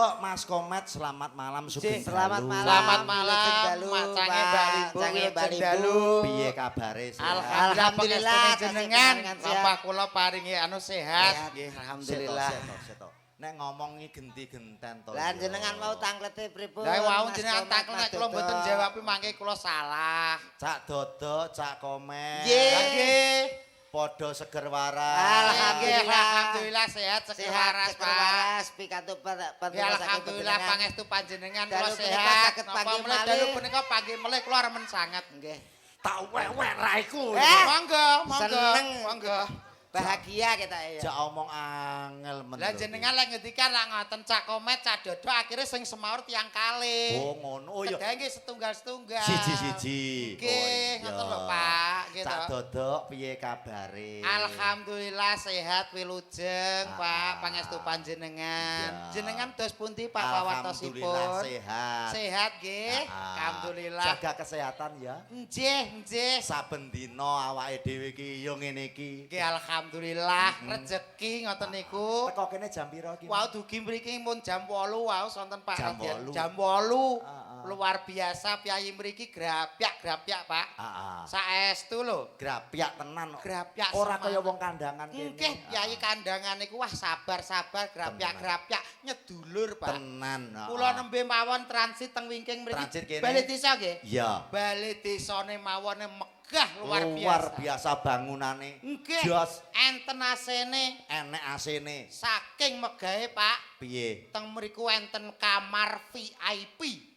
Mas Komet, selamat malam Sugeng Selamat Dalu. malam. Selamat malam, Dalu, macange Pak. Mbak Libu, Macange Mbak Wilujeng Libu. Dalu. Piye kabare? Alhamdulillah, pangestune kasih jenengan, panjenengan sehat. lampah kula paringi anu sehat. Nggih, alhamdulillah. Seto. Nek ngomongi genti-genten to. Lah jenengan mau tangklete pripun? Lah wau Mas jenengan Komet, takon nek Mas kula Dodo? mboten jawabi mangke kula salah. Cak Dodo, Cak Komet. Nggih. Padha seger waras. Alhamdulillah. Alhamdulillah sehat seger waras, seger Pak. waras pikantuk Ya alhamdulillah pangestu panjenengan kula Dalu punika sehat. saged Napa panggih meneh malih. dalu punika panggih melih kula remen sanget. Nggih. Tak wek-wek raiku. Monggo, monggo. Seneng. Monggo. Bahagia kita ya. Jak omong angel men. Lah jenengan lek ngendikan lak ngoten Cak Komet, Cak Dodo akhirnya sing semaur tiyang kalih. Oh ngono. Oh ya. Kedahe nggih setunggal-setunggal. Siji-siji. Nggih, ngoten lho Pak, gitu. Cak Dodo piye kabare? Alhamdulillah sehat wilujeng Pak, pangestu Ya. panjenengan. Jenengan dos pundi Pak Alhamdulillah pawatosipun? sehat. Sehat nggih. Alhamdulillah. Jaga kesehatan ya. Nggih. Saben dina awake dhewe iki ya ngene iki. Nggih alhamdulillah rezeki ngoten niku. Teko kene jam pira iki? Wau dugi mriki mun jam 8 wau sonten Pak. Jam Radian. 8. Jam 8. Ah. Luar biasa piyayi mriki grapyak Pak. Heeh. Saestu lho. Grapyak tenan. Grapyak Ora semangat. kaya wong kandangan kene. Nggih, piyayi kandangan niku wah sabar grapyak nyedulur Pak. Tenan. heeh. Kula nembe mawon transit teng wingking mriki. Transit kene. Bali desa nggih? Iya. Bali desane mawone megah luar biasa bangunane. Nggih. Jos Enten asene enek asene. saking megahe Pak. Piye? Teng mriku enten kamar VIP.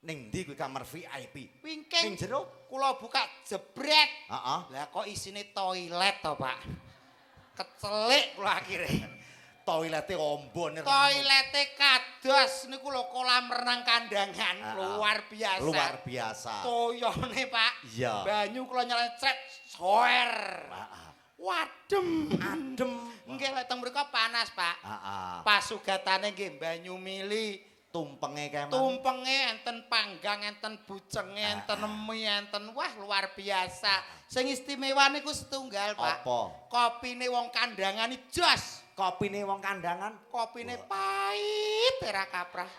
Ning ndi kuwi kamar VIP? Wingking. Ning jero? Kula buka jebret. Heeh. Lah kok isine toilet to, Pak. Kecelik kula akhire. Toilete ombone. Toilete kados niku lho kolam renang kandangan luar biasa. Luar biasa. Toyone, Pak. Iya. Banyu kula nyelecret soer. Heeh. Wadem. Adem. Nggih lek teng mriku panas, Pak. Heeh. Pasugatane nggih banyu mili. Tumpenge keman. Tumpenge enten panggang, enten bucenge, enten mie, enten wah luar biasa. Sing istimewa niku setunggal, Pak. Apa? Kopine wong kandangan iki jos. Kopine wong kandangan. Kopine pahit era kaprah.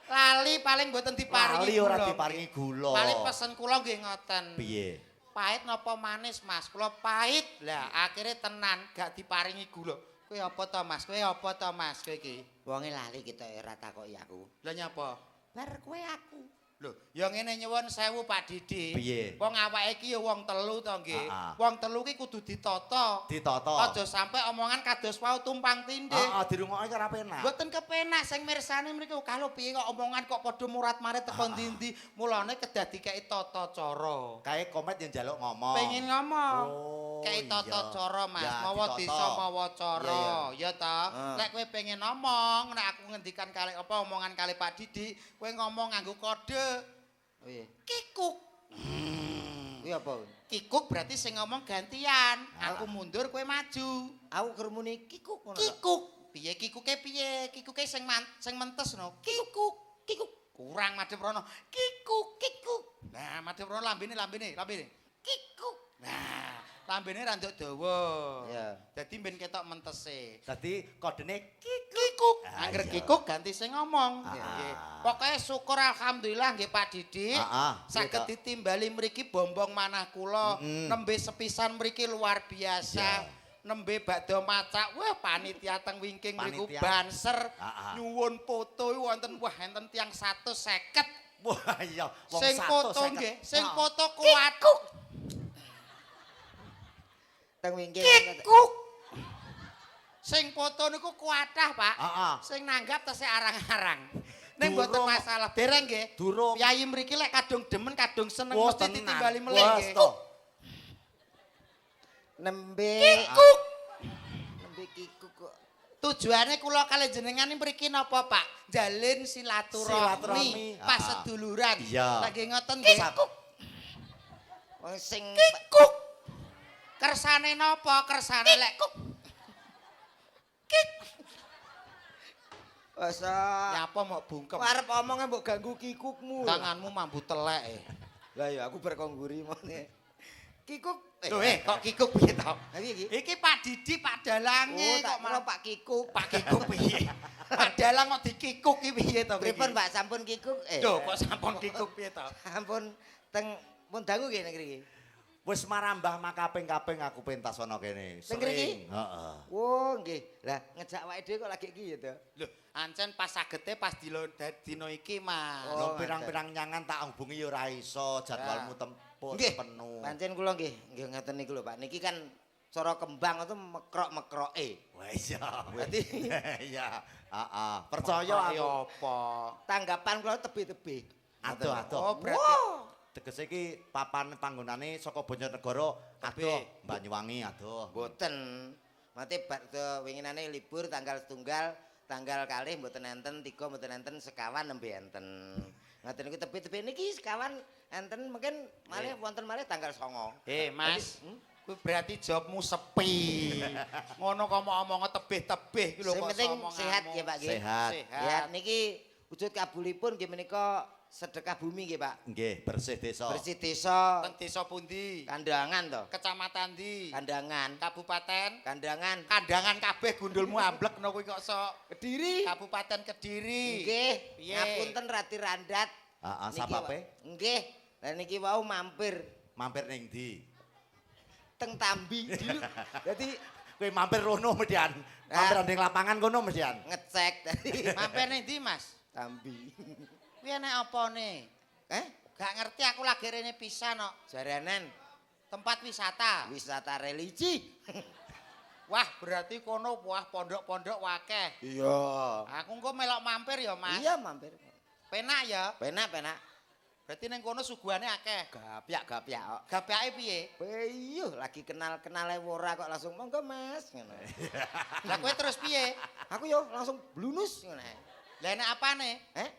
Lali paling mboten diparingi Lali ora gula. diparingi gula. Paling pesen kula nggih ngoten. Piye? Pahit napa manis, Mas? Kula pahit. Lah akhirnya tenan gak diparingi gula. Kowe apa to, Mas? Kowe apa to, Mas? Kowe iki. Wonge lali kita ora takoki aku. Lah nyapa? Bar kowe aku. Lho, ya ngene nyuwun sewu Pak Didi. Piye? Wong awake iki ya wong telu to nggih. Ah. Wong telu ki kudu ditata. Ditata. Aja sampe omongan kados wau tumpang tindih. Heeh, dirungokke ora penak. Mboten kepenak sing mirsani mriku kalau piye kok omongan kok padha murat-marit teko ndi-ndi. Mulane kedadi kaya tata cara. Kae Komet yang njaluk ngomong. Pengen ngomong. Oh, Kayak tata iya. cara Mas, Ya, mawa ditata. desa mawa cara, ya ta. Ah. Nek kowe pengen ngomong, nek aku ngendikan kali apa omongan kali Pak Didi, kowe ngomong nganggo kode. Oh iya. Kikuk. Kuwi apa? Kikuk berarti sing ngomong gantian. Aku mundur kowe maju. Aku kermuni kikuk ngono. Kikuk. Piye kikuke piye? Kikuke sing mentes no. Kikuk. Kurang Madheprana. Kikuk. Nah, Madheprana lambene. Kikuk. Nah, lambene ra nduk dawa. Ya. Dadi ben ketok mentese. Dadi kodene Kikuk. Ah, Angger iya. kikuk ganti sing ngomong. Ah. Nggih. Pokoke syukur alhamdulillah nggih Pak Didi. Saged ditimbali mriki bombong manah kula. Nembe sepisan mriki luar biasa. Ya. Nembe bakda macak. Wah, panitia teng wingking mriku Panitia. banser. Ah. Nyuwun foto wonten enten tiyang 150. Wah iya, wong Sing 150. foto nggih, sing Ah. foto kuat. Teng wingking. Kikuk. Sing foto niku kuatah, Pak. Heeh. Sing nanggap tesih arang-arang. Ning Durung. mboten masalah. Dereng nggih. Durung. Piyayi mriki lek kadung demen, kadung seneng Wah, mesti tenan. ditimbali melih Wah, nggih. toh. Nembe. Kikuk. Nembe kikuk kok. Tujuane kula kali jenengan mriki napa, Pak? Jalin Silaturahmi. silaturahmi, paseduluran. Iya. Lagi ngoten nggih. Wong sing Kikuk. Kersane napa? Kersane lek Wasa. ya apa mau bungkem. Arep omonge mbok ganggu kikukmu. Tanganmu mambu telek. Lah ya aku berkongguri mone. Kikuk. Lho kok kikuk piye to? Iki iki. Iki Pak Didi, Pak Dalange Oh, tak kok malah Pak Kikuk. Pak Kikuk piye? Padalang kok dikikuk iki piye to? Pripun Mbak sampun kikuk? Lho kok sampun kikuk piye to? Sampun teng pun dangu nggih nek iki. Wis marambah makaping-kaping aku pentas ana kene. Teng mriki? Heeh. Oh, nggih. Lah ngejak awake dhewe kok lagi iki ya to. Lho, ancen pas sagete pas dino iki, Mas. Oh, Lho pirang-pirang nyangan tak hubungi ya ora iso, jadwalmu tempur Nggih. penuh. Pancen kula nggih ngeten niku lho Pak. Niki kan cara kembang itu mekrok-mekroke. Wah iya. Berarti Iya. Heeh. Percaya Kaya aku. apa? tanggapan kula tebih-tebih. Aduh, aduh. Oh, berarti Tegese iki papan panggonane saka Banjarnegara aduh Banyuwangi aduh. Mboten. Mate bar winginane libur tanggal setunggal, tanggal kalih mboten enten, 3 mboten enten, sekawan nembe enten. Ngaten niku tebih-tebih niki sekawan enten mungkin malih wonten malih tanggal 9. Mas. Kuwi berarti jawabmu sepi. Ngono kok mau omong tebih-tebih iki lho Sing kok penting omonganmu. sehat ya Pak nggih. Sehat. Ya niki wujud kabulipun nggih menika sedekah bumi nggih Pak. Nggih, bersih desa. Bersih desa, Teng desa pundi? kandangan to. Kecamatan ndi? Kandangan, Kabupaten? kandangan. Kandangan kabeh gundulmu amblek no kuwi kok sok. Kediri. Kabupaten Kediri. Nggih, Piye? ngapunten rati randat. Heeh, Niki, sababe Pak. Nggih. Lah niki wau mampir mampir ning ndi? teng Tambi dulu. Dadi Kowe mampir rono mestian. Mampir ning lapangan kono mestian. ngecek tadi Mampir ning ndi, Mas? Tambi. Kuwi enek apane? Gak ngerti aku lagi rene pisan kok. Jaranan Tempat wisata. wisata religi. Wah, berarti kono wah pondok-pondok wakeh. Iya. Aku engko melok mampir ya, Mas. Iya mampir. Penak ya. Penak-penak. Berarti ning kono suguhane akeh. Gapyak-gapyak kok. Gapake piye? Iya, lagi kenal-kenale ora kok langsung monggo Mas ngono. Lah kowe terus piye? Aku yo langsung blunus ngono. Lah enek apane?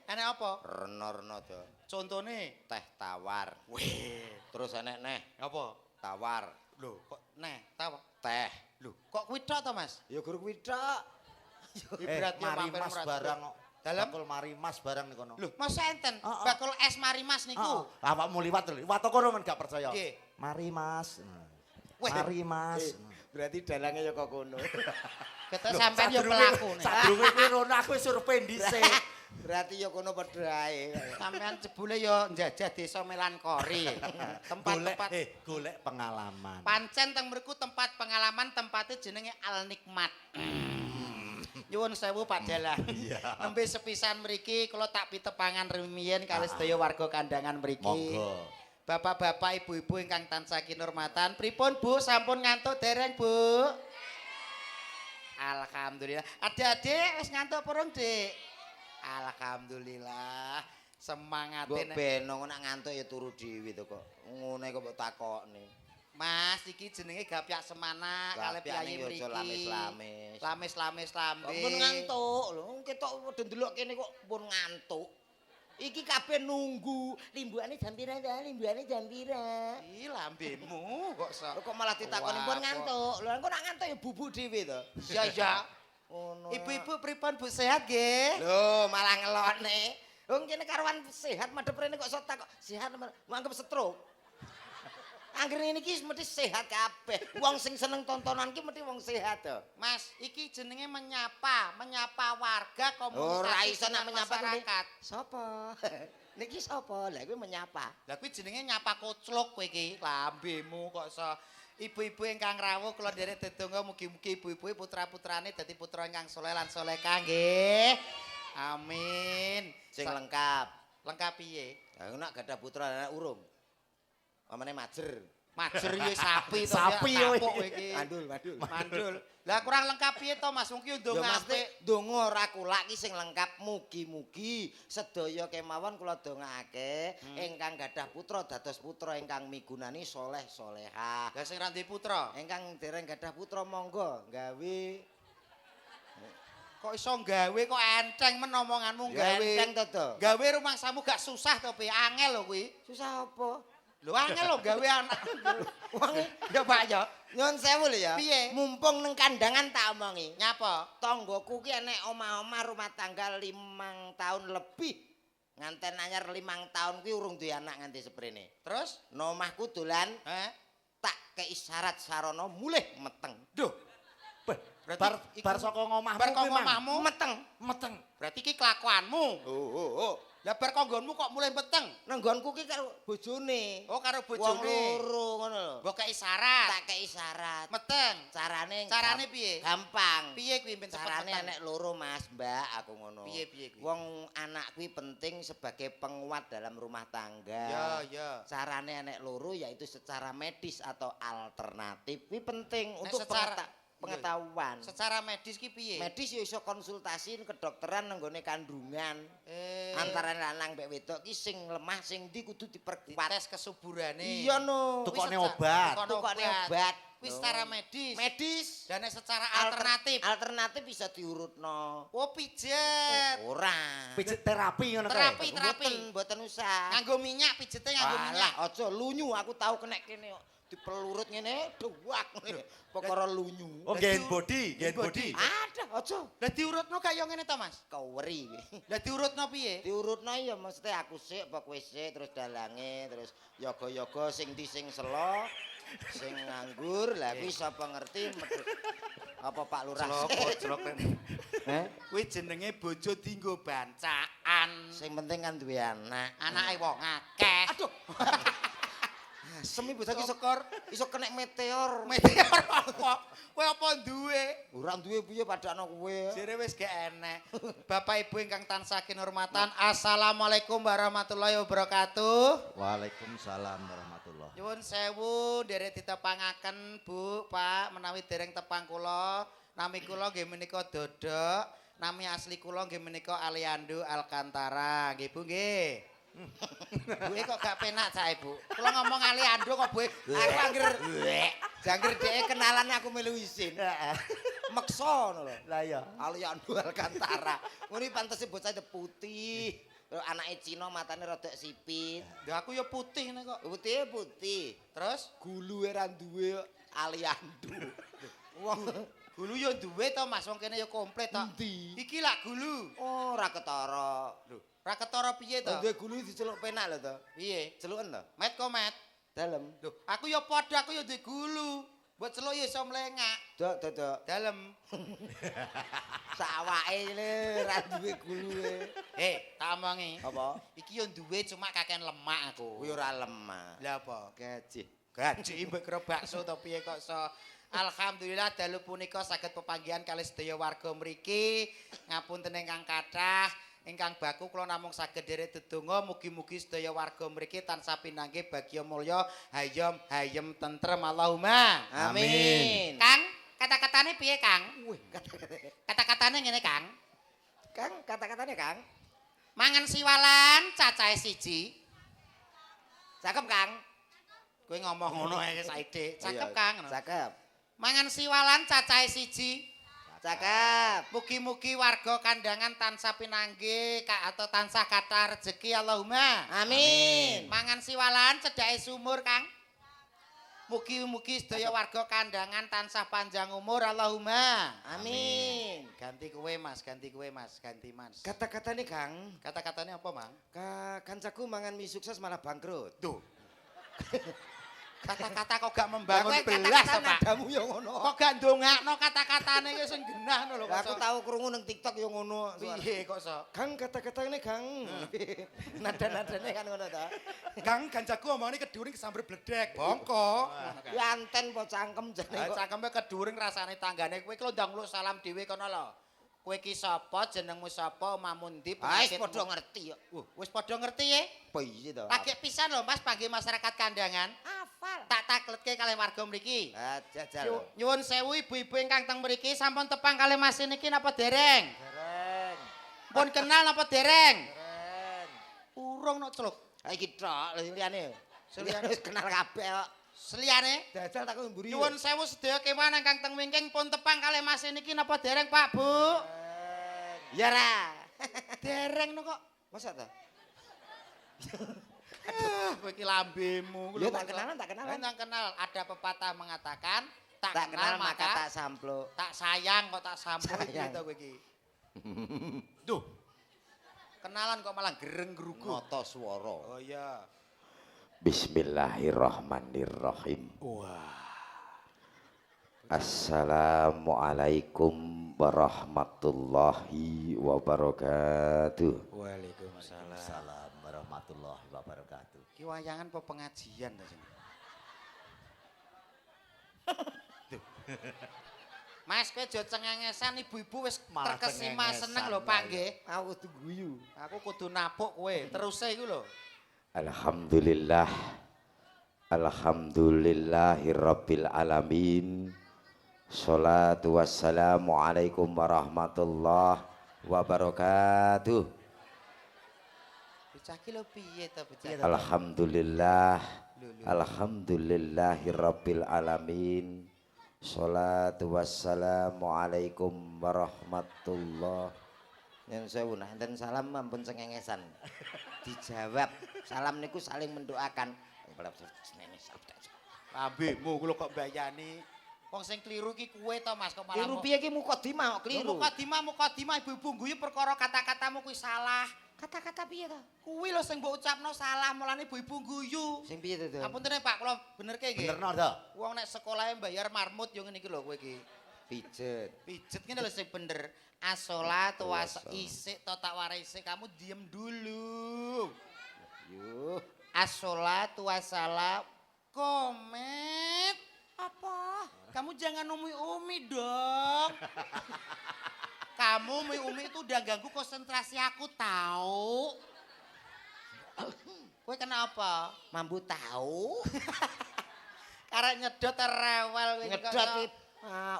Enek apa? Reno-reno to. Contone Teh tawar. Weh, Terus enek neh apa? tawar. Lho, kok tahu? Teh. Lho, kok kuwi tok to, Mas? Ya guru kuwi tok. Kuwi berarti mari mampir mas murah barang kok. Dalem? Bakul mari mas barang ning kono. Lho, Mas enten Oh, oh. bakul es marimas niku. Heeh. Awakmu liwat lho. Liwat kono men gak percaya. Nggih. Mari mas. Weh. Mari mas. Berarti dalange ya kok kono. Ketok sampean ya pelakune. Sadurunge kuwi rono aku wis survei dhisik. Berarti ya kono padha ae. Sampean jebule ya njajah desa Melankori. Tempat-tempat Golek pengalaman. pancen teng mriku tempat pengalaman tempatnya jenenge Al Nikmat. Nyuwun sewu Pak Dalang. Iya. Nembe sepisan mriki kula tak pitepangan rumiyin kali sedaya warga kandangan mriki. Monggo. Bapak-bapak, ibu-ibu ingkang tansah kinurmatan, pripun Bu sampun ngantuk dereng Bu? Alhamdulillah. Adik-adik wis ngantuk purung, Dik? Alhamdulillah. Semangatin. Mbok ben nak ngantuk ya turu dhewe to kok. Ngene kok mbok takokne. Mas iki jenenge gapyak semana kalih piyayi Gapyane mriki. aja lamis-lamis. Lamis-lamis lambe. Pun ngantuk lho, ketok padha ndelok kene kok pun ngantuk. Iki kabeh nunggu. Limbuane jam pira ta? Limbuane jam pira? Ih lambemu kok sok. Kok malah ditakoni pun ngantuk. Lho engko nak ngantuk ya bubuk dhewe to. Ya ya. Ngono. Ibu-ibu pripun Bu sehat nggih? Lho, malah ngelokne. Wong kene karuan sehat madhep rene kok sok takok sehat anggap stroke. Anggere ngene iki mesti sehat kabeh. Wong sing seneng tontonan ki mesti wong sehat to. Mas, iki jenenge menyapa warga komunitas. Ora iso nak menyapa masyarakat. Sapa? Niki sapa? Lah kuwi menyapa. Lah kuwi jenenge nyapa kocluk kowe iki. Lambemu kok iso ibu-ibu ingkang rawuh kula nderek dedonga mugi-mugi ibu-ibu putra-putrane dadi putra ingkang saleh lan salehah nggih. Amin. Sing lengkap. Lengkap piye? Lah nak gadah putra anak urung. Pamane majer. Majer ya sapi to. Sapi ya, yo kapuk iki. iki. Mandul. Mandul. Lah kurang lengkap piye to Mas? Wong ki Ya ndonga mesti apik. donga ora kulak ki sing lengkap mugi-mugi sedaya kemawon kula dongaake ingkang gadah putra dados putra ingkang migunani saleh salehah. Lah sing ra ndek putra. Ingkang dereng gadah putra monggo gawe Kok iso gawe kok enteng men omonganmu gawe. enteng to to. Gawe rumangsamu gak susah to Pi. Angel lho kuwi. Susah apa? Lho angel lho gawe anak. Wong Ya Pak ya. nyuwun sewu lho ya. Piye? Mumpung ning kandangan tak omongi. Nyapa? Tanggoku ki enek omah-omah rumah tangga 5 tahun lebih. Nganten anyar 5 tahun kuwi urung duwe anak nganti seprene. Terus? Nomahku dolan tak kei syarat sarana mulih meteng. Duh. bar saka ngomahmu bar kok kuwi, Mang. omahmu Meteng. Meteng. berarti iki kelakuanmu. Oh. Lah bar konggonmu kok mulai beteng. Nenggonku ki karo bojone. Oh karo Wong bojone. loro ngono lho. Mbok kei syarat. Tak kei syarat. Meteng. Carane Piye? Gampang. Piye kuwi ben cepet Carane meteng? enek loro Mas, Mbak, aku ngono. Piye kuwi? Wong anak kuwi penting sebagai penguat dalam rumah tangga. Ya. Carane enek loro yaitu secara medis atau alternatif kuwi penting Nek untuk pengetahuan. Secara medis ki piye? Medis ya iso konsultasi kedokteran nenggone kandungan. Eh, Antara lanang mbek wedok ki sing lemah sing ndi kudu diperkuat. tes kesuburane. Iya no. Tukokne Kuwi obat. Tukokne obat. Kuwi No. secara medis. Medis. Dan nek secara alternatif. Alternatif bisa diurutno. Oh pijet. Ora. Pijet terapi ngono Terapi. Mboten usah. Nganggo minyak pijete nganggo minyak. Alah, aja lunyu aku tahu kena kene kok. Dipelurut ngene duwak ngene. Perkara lunyu. Oh, gain body, gain body. Ada, aja. Lah diurutno kaya ngene to, Mas? Keweri. Lah diurutno piye? Diurutno ya mesti aku sik apa kowe sik terus dalange terus yoga-yoga sing ndi sing selo sing nganggur lah kuwi sapa ngerti medhus. Apa Pak Lurah? Celok. Heh? Kuwi jenenge bojo dienggo bancaan. Sing penting kan duwe anak. Anake wong akeh. Aduh. Semi bocah ki iso kena meteor. Meteor apa? Kowe apa duwe? Ora duwe piye padakno kowe. Jere wis gak enek. Bapak Ibu ingkang tansah kinurmatan, Assalamualaikum warahmatullahi wabarakatuh. Waalaikumsalam warahmatullahi. Nyuwun sewu derek ditepangaken Bu, Pak, menawi dereng tepang kula, nami kula nggih menika Dodok, nami asli kula nggih menika Aliando Alcantara, nggih Bu nggih. Bu kok gak penak sae Bu. Kula ngomong Aliando kok Bu. Aku jangger dhek kenalan aku melu isin. Meksa ngono lho. Lah ya. Aliando Alcantara. Ngono iki pantese bocah putih. Anake Cina matane rada sipit. Lah aku ya putih nek kok. Putih. Terus Guluwe ra duwe Aliando. Wong gulu ya duwe to Mas, wong kene ya komplit to. endi? Iki lak gulu. Oh, ra ketara. Lho, Ra ketara piye to? duwe gulu diceluk penak lho to. Piye? Celuken to? Met kok met. Dalem. Loh, aku ya padha aku ya duwe gulu. Buat celuk ya iso mlengak. Dok. Dalem. Sawake le ra duwe guluwe. Tak omongi. Apa? Iki ya duwe cuma kakean lemak aku. Kuwi ora lemah. Lah apa? Gaji. Gaji mbek karo bakso to piye kok iso. Alhamdulillah dalu punika saged pepanggihan kalih sedaya warga mriki. Ngapunten ingkang kathah, ingkang baku kula namung saged derek dedonga mugi-mugi sedaya warga mriki tansah pinanggih bagya mulya, hayem tentrem Allahumma. Amin. Kang, kata-katane piye, Kang? Wih, Kata-katane ngene, Kang. Kang, kata-katanya Kang. Mangan siwalan cacahe siji. Cakep Kang. Kowe ngomong ngono ae saiki. Cakep, Iya, Kang. Cakep. Mangan siwalan cacahe siji. Cakep. Mugi-mugi warga kandangan tansah pinanggih atau tansah kathah rezeki Allahumma. Amin. Mangan siwalan cedhake sumur, Kang. Mugi-mugi sedaya warga kandangan tansah panjang umur Allahumma. Amin. Ganti kowe Mas, ganti kowe Mas, ganti Mas. Kata-katanya Kang, Kata-katanya apa, Mang? kancaku mangan mie sukses malah bangkrut. Tuh. Kata-kata kok gak membangun Lah, kowe belas to, kata-kata Pak? nadamu ya ngono. Kok gak ndongakno kata-katane ki sing genah ngono lho. Lah, aku tahu krungu ning TikTok ya ngono. Piye kok iso? Kang kata-katanya Kang. Nada-nadane kan ngono ta. Kang ganjaku omongane keduring kesambar bledek. Bongko. Ya anten po cangkem jane kok. Cangkeme keduring rasane tanggane kowe ki lho ndang lu salam dhewe kono lho. Kowe ki sapa, jenengmu sapa, omahmu ndi, Wis padha ngerti ya. Wis padha ngerti ya? Piye to? Lagi pisan lho Mas panggih masyarakat kandangan. Hafal. Tak takletke kalih warga mriki. Jajal. Nyuwun sewu ibu-ibu ingkang teng mriki sampun tepang kalih Mas niki napa dereng? Dereng. Pun kenal napa dereng? Dereng. Urung nok celuk. Ha iki tok liyane. Liyane. Wis kenal kabeh kok. Seliyane Jajal tak mburi. nyuwun sewu sedaya kewan ingkang teng wingking pun tepang kalih Mas niki napa dereng Pak Bu? Ya ra. Dereng no kok. Masa ta? Kowe iki lambemu. Ya tak kenalan, tak kenalan. Tak kenal. Ada pepatah mengatakan tak, Tak kenal maka tak tak samplo. tak sayang kok tak sambut Sayang. gitu kowe iki. Duh. Kenalan kok malah gereng gerugu. Nata swara. Oh iya. Bismillahirrahmanirrahim. Wah. Assalamualaikum warahmatullahi wabarakatuh. Waalaikumsalam. Salam warahmatullahi wabarakatuh. Ki wayangan apa pengajian ta sini? Mas kowe aja cengengesan ibu-ibu wis Malah terkesima cengengesan, seneng lho Pak nggih. Aku kudu guyu. Aku kudu napuk kowe, terus iku lho. Alhamdulillah. Alhamdulillahirabbil alamin. Sholatu wassalamu alaikum warahmatullahi wabarakatuh. Bocah ki lho piye to bocah? Alhamdulillah. Alhamdulillahirabbil alamin. Sholatu wassalamu alaikum warahmatullahi. Yen sewu nah enten salam ampun cengengesan. Dijawab. Salam niku saling mendoakan. Lambemu ku lho kok mbayani. Wong sing kliru ki kowe to Mas kok malah. Kliru piye ki mukadimah kok kliru. Mukadimah ibu-ibu guyu perkara kata-katamu kuwi salah. Kata-kata piye to? Kuwi lho sing mbok ucapno salah mulane ibu-ibu guyu. Sing piye to? Apunten Pak, kula benerke nggih. Benerno to? Wong nek sekolahe bayar marmut yo ngene iki lho kowe iki. Pijet. Pijet ngene lho sing bener. Asolatu was isik to tak warisik kamu diem dulu. Yuh. Asolatu wassalam komet. Apa? Kamu jangan umi-umi dong. Kamu umi-umi itu udah ganggu konsentrasi aku tahu. Kowe kenapa? Mambu tahu. Karek nyedot rewel kowe iki kok. Ngedot ki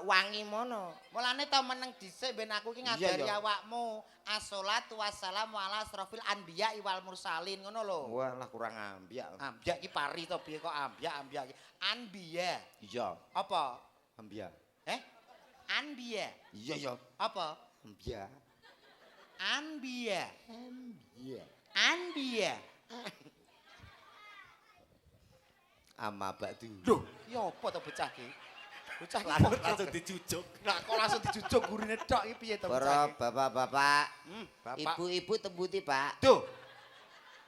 wangi mono. Mulane to meneng dhisik ben aku ki ngajari awakmu. Assolatu wassalamu ala asrofil anbiya wal mursalin ngono lho. Wah, lah kurang ambiak. Ambiya ki pari to piye kok ambiya ki. Anbiya. Iya, Apa? ambiak. Anbiya. Iya, iya. Apa? Ambiak. Anbiya. Iya. Anbiya. Ama ba'du. Loh, ya apa to bocah ki? Bocah ki Langsung dijujuk. Nah, kok langsung dijujuk gurine tok iki piye to Para bocah ki? bapak-bapak, Bapak. ibu-ibu tembuti, Pak. Duh.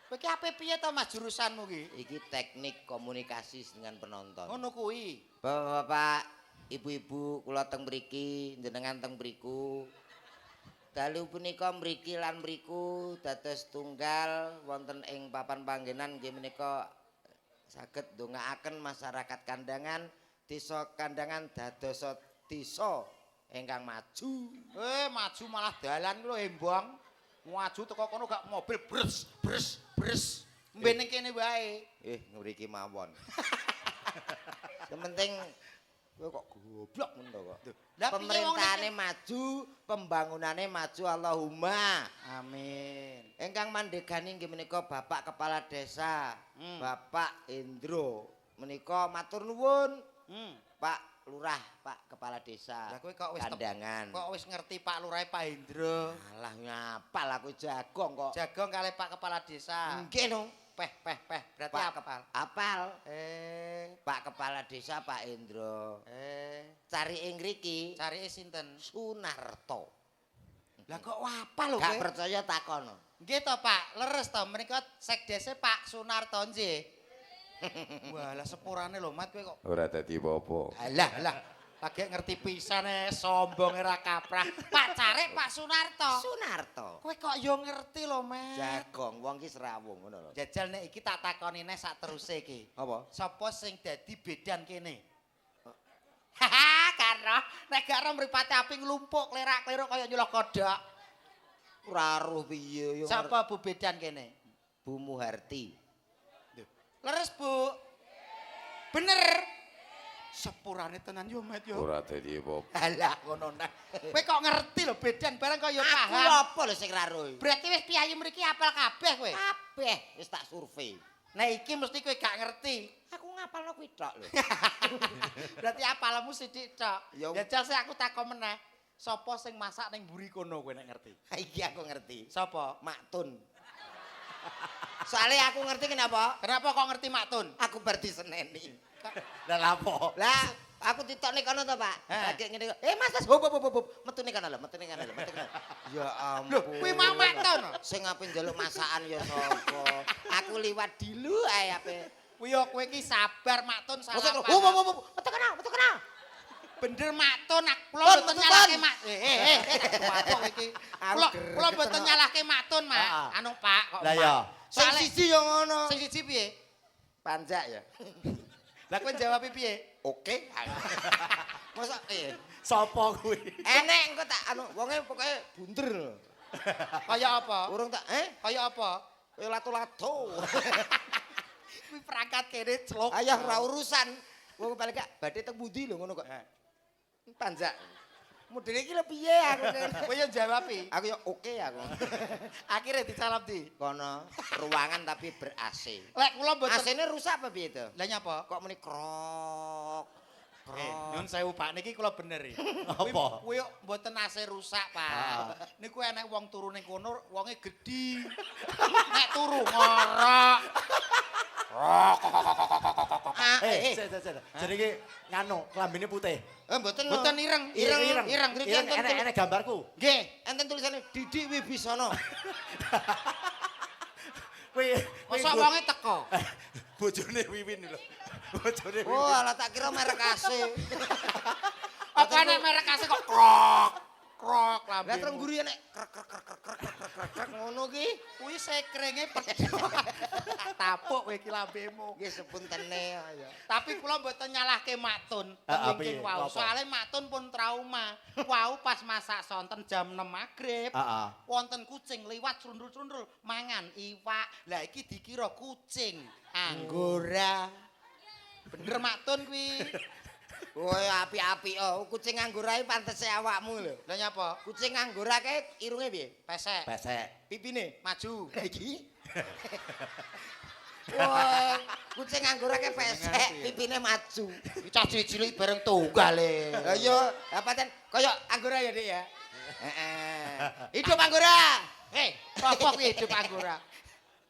Kowe ki ape piye to Mas jurusanmu ki? Iki teknik komunikasi dengan penonton. Ngono kuwi. Bapak-bapak, ibu-ibu kula teng mriki, jenengan teng mriku. Dalu punika mriki lan mriku dados tunggal wonten ing papan panggenan nggih menika saged ndongaaken masyarakat Kandangan, desa Kandangan dados desa ingkang maju. Maju malah dalan ku lho embong. Maju teko kono gak mobil bres bres bres. Mben ning kene wae. Ngriki mawon. Sementing kowe kok goblok men to kok. Lah piye wong Pemerintahane maju, pembangunane maju Allahumma. Amin. Ingkang mandhegani inggih menika Bapak Kepala Desa, Bapak Indro. Menika matur nuwun, Pak Lurah, Pak Kepala Desa. Lah kowe kok wis Kandangan. Kok wis ngerti Pak Lurah Pak Hendro. Alah ngapal aku jagong kok. Jagong kali Pak Kepala Desa. Nggih no. Peh. Berarti Pak apal. Apal. Pak Kepala Desa Pak Indro. Cari ing ngriki Carike sinten? Sunarto. Lah kok apal lho Gak kowe? percaya takono. Nggih to Pak, leres to menika sekdese Pak Sunarto nggih. Wah, lah sepurane lho Mat kowe kok. Ora dadi apa-apa. Alah. Lagi ngerti pisane sombong ra kaprah. Pak Carik Pak Sunarto. Sunarto. Kowe kok yo ngerti lho, Mat. Jagong wong ki serawung ngono lho. Jajal nek iki tak takoni neh sak teruse iki. Apa? Sapa sing dadi bedan kene? Haha, karo nek gak ro mripate api nglumpuk klerak-kleruk kaya nyuluh kodhok. Ora roh piye yo. Sapa Bu bedan kene? Bu Muharti. Leres, Bu. Bener. Sepurane tenan yo, Mat yo. Ora dadi apa-apa. Alah ngono nah. Kowe kok ngerti lho bedan bareng kaya Aku paham. apa lho sing ra roh? Berarti wis piyayi mriki apal kabeh kowe. Kabeh wis tak survei. Nah iki mesti kowe gak ngerti. Aku ngapalno kuwi tok lho. Berarti apalmu sithik tok. Ya. Jajal sik aku takon meneh. Sapa sing masak ning mburi kono kowe nek ngerti? Iki aku ngerti. Sapa? Maktun. Soalnya aku ngerti kenapa? Kenapa kok ngerti Maktun? Aku bar diseneni. Lah lapo? Lah, aku ditokne kono to, Pak. Heh. Lagi ngene. Mas, hop. Metune kono lho, metune kono lho. Ya ampun. Lho, kuwi mau Maktun. Sing ape njaluk masakan ya sapa? Aku liwat dilu ae ape. Kuwi yo kowe iki sabar Maktun salah. Metu kono. Metu kono. Bener Maktun, kula Tun, mboten Tun. nyalahke Mak. Apa iki? Kula Aku mboten greget, nyalahke Maktun, Mak. Ah, ah. Anu Pak kok. Lah Mak. ya. Sing Soale siji yo ngono. sing siji piye? Panjak ya. Lah kowe jawab piye? Oke. Masa Sapa kuwi? enek engko tak anu wonge pokoke bunder. Kaya apa? Urung tak Kaya apa? kaya lato-lato. Kuwi perangkat kene celok. Ayah ora urusan. Wong paling gak badhe teng pundi lho ngono kok. Panjak. Modele iki lho piye aku kene. Kowe yo jawabi. Aku yo oke aku. Akhire disalap di. Kono ruangan tapi ber-AC. Lek kula mboten AC-ne rusak apa piye to? Lah nyapa? Kok muni krok. Nyun sewu Pak niki kula bener iki. Apa? Kuwi mboten AC rusak, Pak. Niku enek wong turu ning kono, wonge gedhi. Nek turu ngorok. Jadi iki nganu, klambine putih. Mboten. Mboten ireng, ireng. Ireng Enek gambarku. Nggih, enten tulisane Didik Wibisono. Kuwi Masa wonge teko. bojone Wiwin lho. Bojone Wiwin. Oh, alah tak kira merek AC. Apa nek merek AC kok krok. Krok lambe. Lah terus guri nek krek ngono ki. Kuwi sekrenge pedhot. Tapuk kowe iki lambemu. Nggih sepuntene ya. Tapi kula mboten nyalahke Maktun Heeh, pemimpin piye? wau. Apa? Soale Maktun pun trauma. Wau pas masak sonten jam 6 magrib. Heeh. Wonten kucing liwat trundul-trundul mangan iwak. Lah iki dikira kucing anggora. Bener Maktun kuwi. Woy api-api oh, kucing anggora iki pantese awakmu lho. Lah nyapa? Kucing anggora kae irunge piye? Pesek. Pesek. Pipine Maju. iki. Wah, kucing anggora kae pesek, pipine maju. Iki cah cilik bareng tunggale. Lah yo, apa ten kaya anggora ya, Dik ya? Heeh. Hidup anggora. Hei, apa kuwi hidup anggora?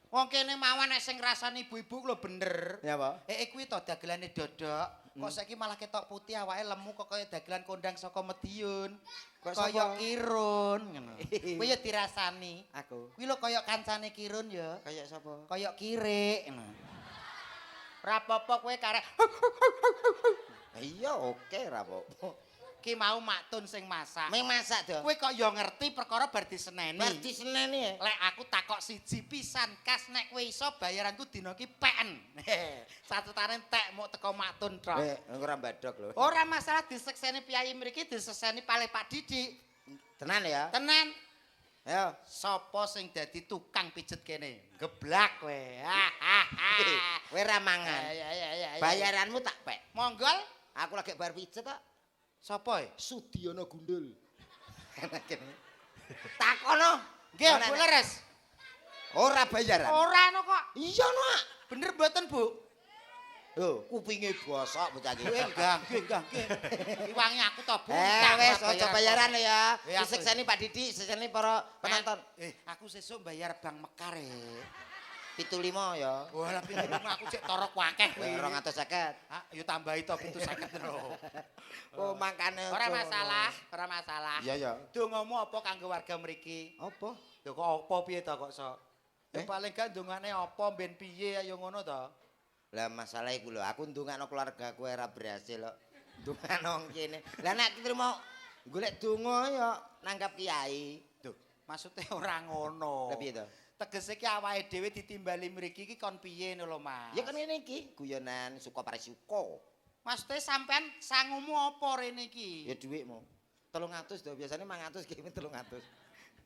Wong kene mawon nek sing ngrasani ibu-ibu lho bener. Ya apa? Kuwi to dagelane dodok. Kok saiki malah ketok putih awake lemu kok kaya dagelan kondang saka Madiun. Kok Kaya sapa? Kirun ngono. Kuwi ya dirasani. Aku. Kuwi lho kaya kancane Kirun ya. Kayak sapa? Kaya kirik ngono. Ora apa-apa kowe karek Iya, oke ra apa-apa. ki mau Maktun sing masak. Meng masak to. Kowe kok ya ngerti perkara bar diseneni. Berarti seneni ya. Lek aku takok siji pisan kas nek kowe iso bayaranku dina iki peken. Satutane tek muk teko Maktun tok. Ora badok lho. Ora masalah disekseni piyai mriki disekseni pale Pak Didik. Tenan ya. Tenan. Ayo. Sapa sing dadi tukang pijet kene? Geblak kowe. Kowe ra mangan. Ya. Bayaranmu tak pek. Monggol Aku lagi bar pijet kok. sapa e? Sudiono Gundul. Enak kene. Takono. Nggih, Bu Leres. Ora bayaran. Ora ono kok. Iya, Nak. Bener mboten, Bu? Lho, kupinge bosok bocah iki. Nggih. Iwangi aku to, Bu. Wes aja bayaran lho ya. Ya, aku- Disekseni Pak Didik, disekseni para penonton. Aku sesuk bayar Bang Mekar 75 ya. Wah, tapi aku cek torok wakeh kuwi. 250. Yo tambahi to 750 lho. Oh, makane Ora masalah. Iya ya. Dongamu apa kanggo warga mriki? Apa? Lho kok apa piye to kok sok? Ya paling gak ndongane apa ben piye ayo ngono to. Lah masalah iku lho, aku ndongakno keluargaku ora berhasil kok. Ndongakno kene. Lah nek kita mau golek donga ya nanggap kiai. Duh, maksudnya ora ngono. Lah piye to? Tegese ki awake dhewe ditimbali mriki ki kon piye lho Mas? Ya kan ngene iki, guyonan suka parisuka. Maksudnya sampean sangumu apa rene iki? Ya dhuwitmu. 300 to, biasane 500 ki 300.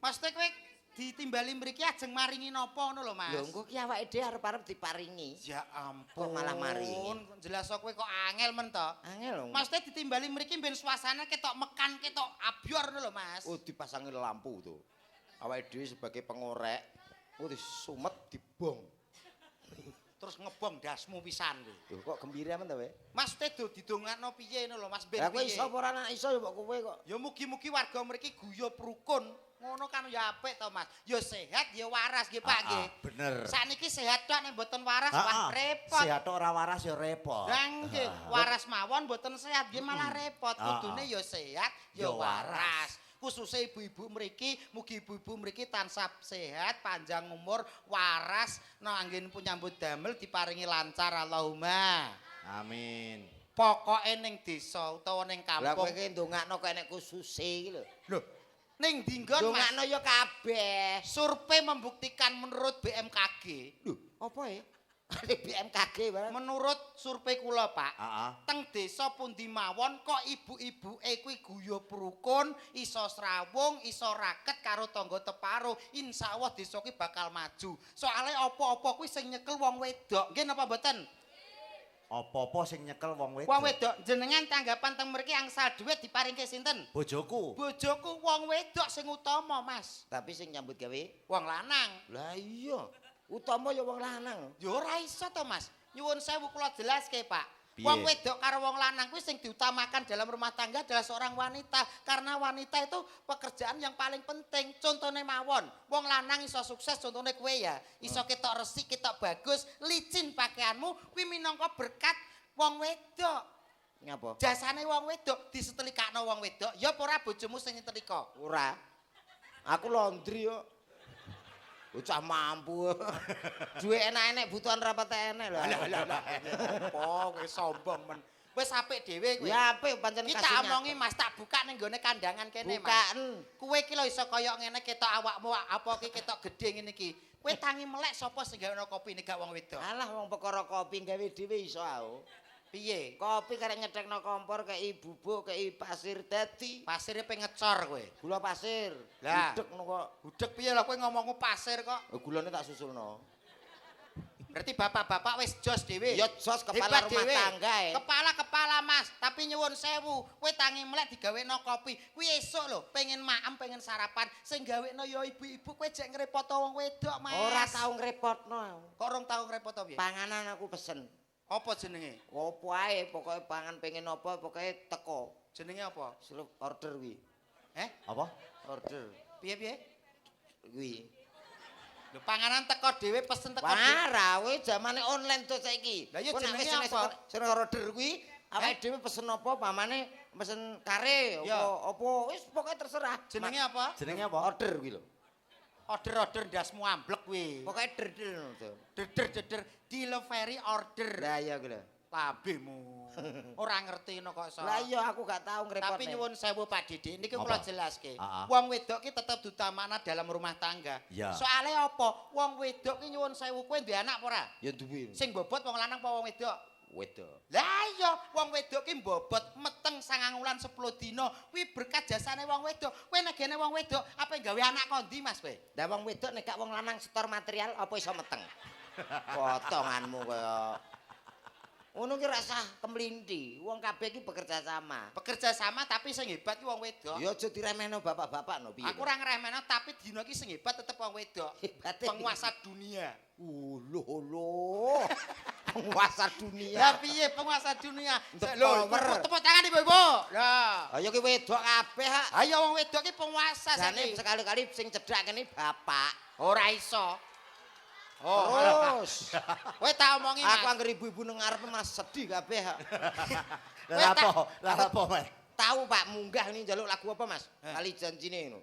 Maksudnya kowe ditimbali mriki ajeng maringi napa ngono lho Mas? Lho engko ki awake dhewe arep-arep diparingi. Ya ampun. Kok malah maringi? Jelas kowe kok angel men to. Angel lho. Maksudnya ditimbali mriki ben suasana ketok mekan ketok abyor ngono lho Mas. Oh dipasangi lampu tuh. Awake dhewe sebagai pengorek. Oh disumet dibong. Terus ngebong dasmu pisan kuwi. Lho kok gembira men to we? Maksudnya do didongakno piye ngono lho Mas ben Lah kowe piye? iso apa ora nek iso ya kok kowe kok. Ya mugi-mugi warga mriki guyub rukun. Ngono kan ya apik to Mas. Ya sehat ya waras nggih Pak nggih. Bener. Sakniki sehat tok nek mboten waras Ah, wah ah. repot. Sehat ora waras ya repot. Lah nggih, waras mawon mboten sehat nggih malah repot. Ah, Kudune ya sehat ya Ya waras. waras. Khususnya ibu-ibu mriki, mugi ibu-ibu mriki tansah sehat, panjang umur, waras, no anggen pun nyambut damel diparingi lancar Allahumma. Amin. Pokoke ning desa utawa ning Lah kowe kampung. iki ndongakno kok enek kususe iki lho. Lho, ning dinggon Mas. Ndongakno ya kabeh. Survei membuktikan menurut BMKG. Lho, apa ya? Ada BMKG barang. Menurut survei kula, Pak. Heeh. Teng desa pundi mawon kok ibu-ibuke kuwi guyub rukun, iso srawung, iso raket karo tangga teparo. Insyaallah desa kuwi bakal maju. Soale apa-apa kuwi sing nyekel wong wedok. Nggih napa mboten? Apa-apa sing nyekel wong wedok. Wong wedok jenengan tanggapan teng mriki angsal dhuwit diparingke sinten? Bojoku. Bojoku wong wedok sing utama, Mas. Tapi sing nyambut gawe, Wong lanang. lah iya. Utama ya wong lanang. Ya ora iso to, Mas. Nyuwun sewu kula jelaske, Pak. Piye? Wong wedok karo wong lanang kuwi sing diutamakan dalam rumah tangga adalah seorang wanita. Karena wanita itu pekerjaan yang paling penting. Contohnya mawon, wong lanang iso sukses contohnya kowe ya. Iso ketok resik, ketok bagus, licin pakaianmu, kuwi minangka berkat wong wedok. Ngapa? Jasane wong wedok disetelikakno wong wedok, ya apa ora bojomu sing nyetelika? Ora. Aku laundry yo. Bocah mampu. Duwe enak-enak butuhan rapat enak lho. Alah. Apa kowe sombong men. Wis apik dhewe kowe. Ya apik pancen Kita kasihnya. omongi Mas tak buka ning gone kandangan kene Mas. Bukaan. Kowe iki lho iso kaya ngene ketok awakmu apa iki ketok gedhe ngene iki. Kowe tangi melek sapa sing gaweno kopi nek gak wong wedok. Alah wong perkara kopi gawe dhewe iso aku. Piye? Kopi karek nyethekno kompor kei bubuk kei pasir dadi. Pasire pe ngecor kowe. Gula pasir. Lah. Gudeg no kok. Budek piye lah kowe ngomongku pasir kok. Gulane tak susulno. Berarti bapak-bapak wis jos dhewe. Ya jos kepala Hebat rumah dhewe. tangga Kepala Mas, tapi nyuwun sewu, kowe tangi melek digaweno kopi. Kuwi esuk lho, pengen maem, pengen sarapan, sing gaweno ya ibu-ibu kowe jek ngrepoto wong wedok, Mas. Ora tau ngrepotno aku. Kok rong tau ngrepoto piye? Panganan aku pesen. Apa jenenge? Opo ae pokoke pangan pengen apa pokoke teko. Jenenge apa? Seluk order kuwi. Apa? Order Piye? kuwi. Lho panganan teko dhewe pesen teko dhewe. Parah kowe zamane online to saiki. Lah iya Kok nek jenenge wis apa? Sing order kuwi awake dhewe pesen apa pamane pesen kare Ya. apa wis pokoke terserah. Jenenge apa? Jenenge apa? Order kuwi lho. Order ndasmu amblek kuwi. Pokoke der-der ngono to. Deder delivery order. Lah iya kuwi lho. Labehmu. Ora ngerti no kok iso. Lah iya aku gak tau ngrepotne. Tapi nyuwun sewu Pak Didik, niki Apa? kula jelaske. Ah. Wong wedok ki tetep diutamakna dalam rumah tangga. Ya. Soale apa? Wong wedok ki nyuwun sewu kowe duwe anak apa ora? Ya duwe. Sing bobot wong lanang apa wong wedok? Wedok. Lah iya, wong wedok ki bobot meteng 9 wulan 10 dina. Kuwi berkat jasane wong wedok. Kowe nek gene wong wedok, apa gawe anak kondi Mas kowe? Lah wong wedok nek gak wong lanang setor material apa iso meteng? Potonganmu kaya ngono ki rasah kemlinti. Wong kabeh iki bekerja sama. Bekerja sama tapi sing hebat ki wong wedok. Ya aja diremehno bapak-bapak no piye. Aku ora ngremehno tapi dina ki sing hebat tetep wong wedok. Hebate Penguasa dunia. Loh. Penguasa dunia. Lah piye penguasa dunia? The Lho, power. tepuk tangan Ibu-ibu. Lah. Ayo ki wedok kabeh hak. Ayo wong wedok ki penguasa Jane saiki. sekali-kali sing cedhak kene bapak. Ora iso. Oh, Terus kowe tak omongi Mas. aku anggere ibu-ibu nang ngarep Mas sedih kabeh hak. Lah apa, Mas? Tahu Pak munggah ini njaluk lagu apa Mas? Lali janjine ngono.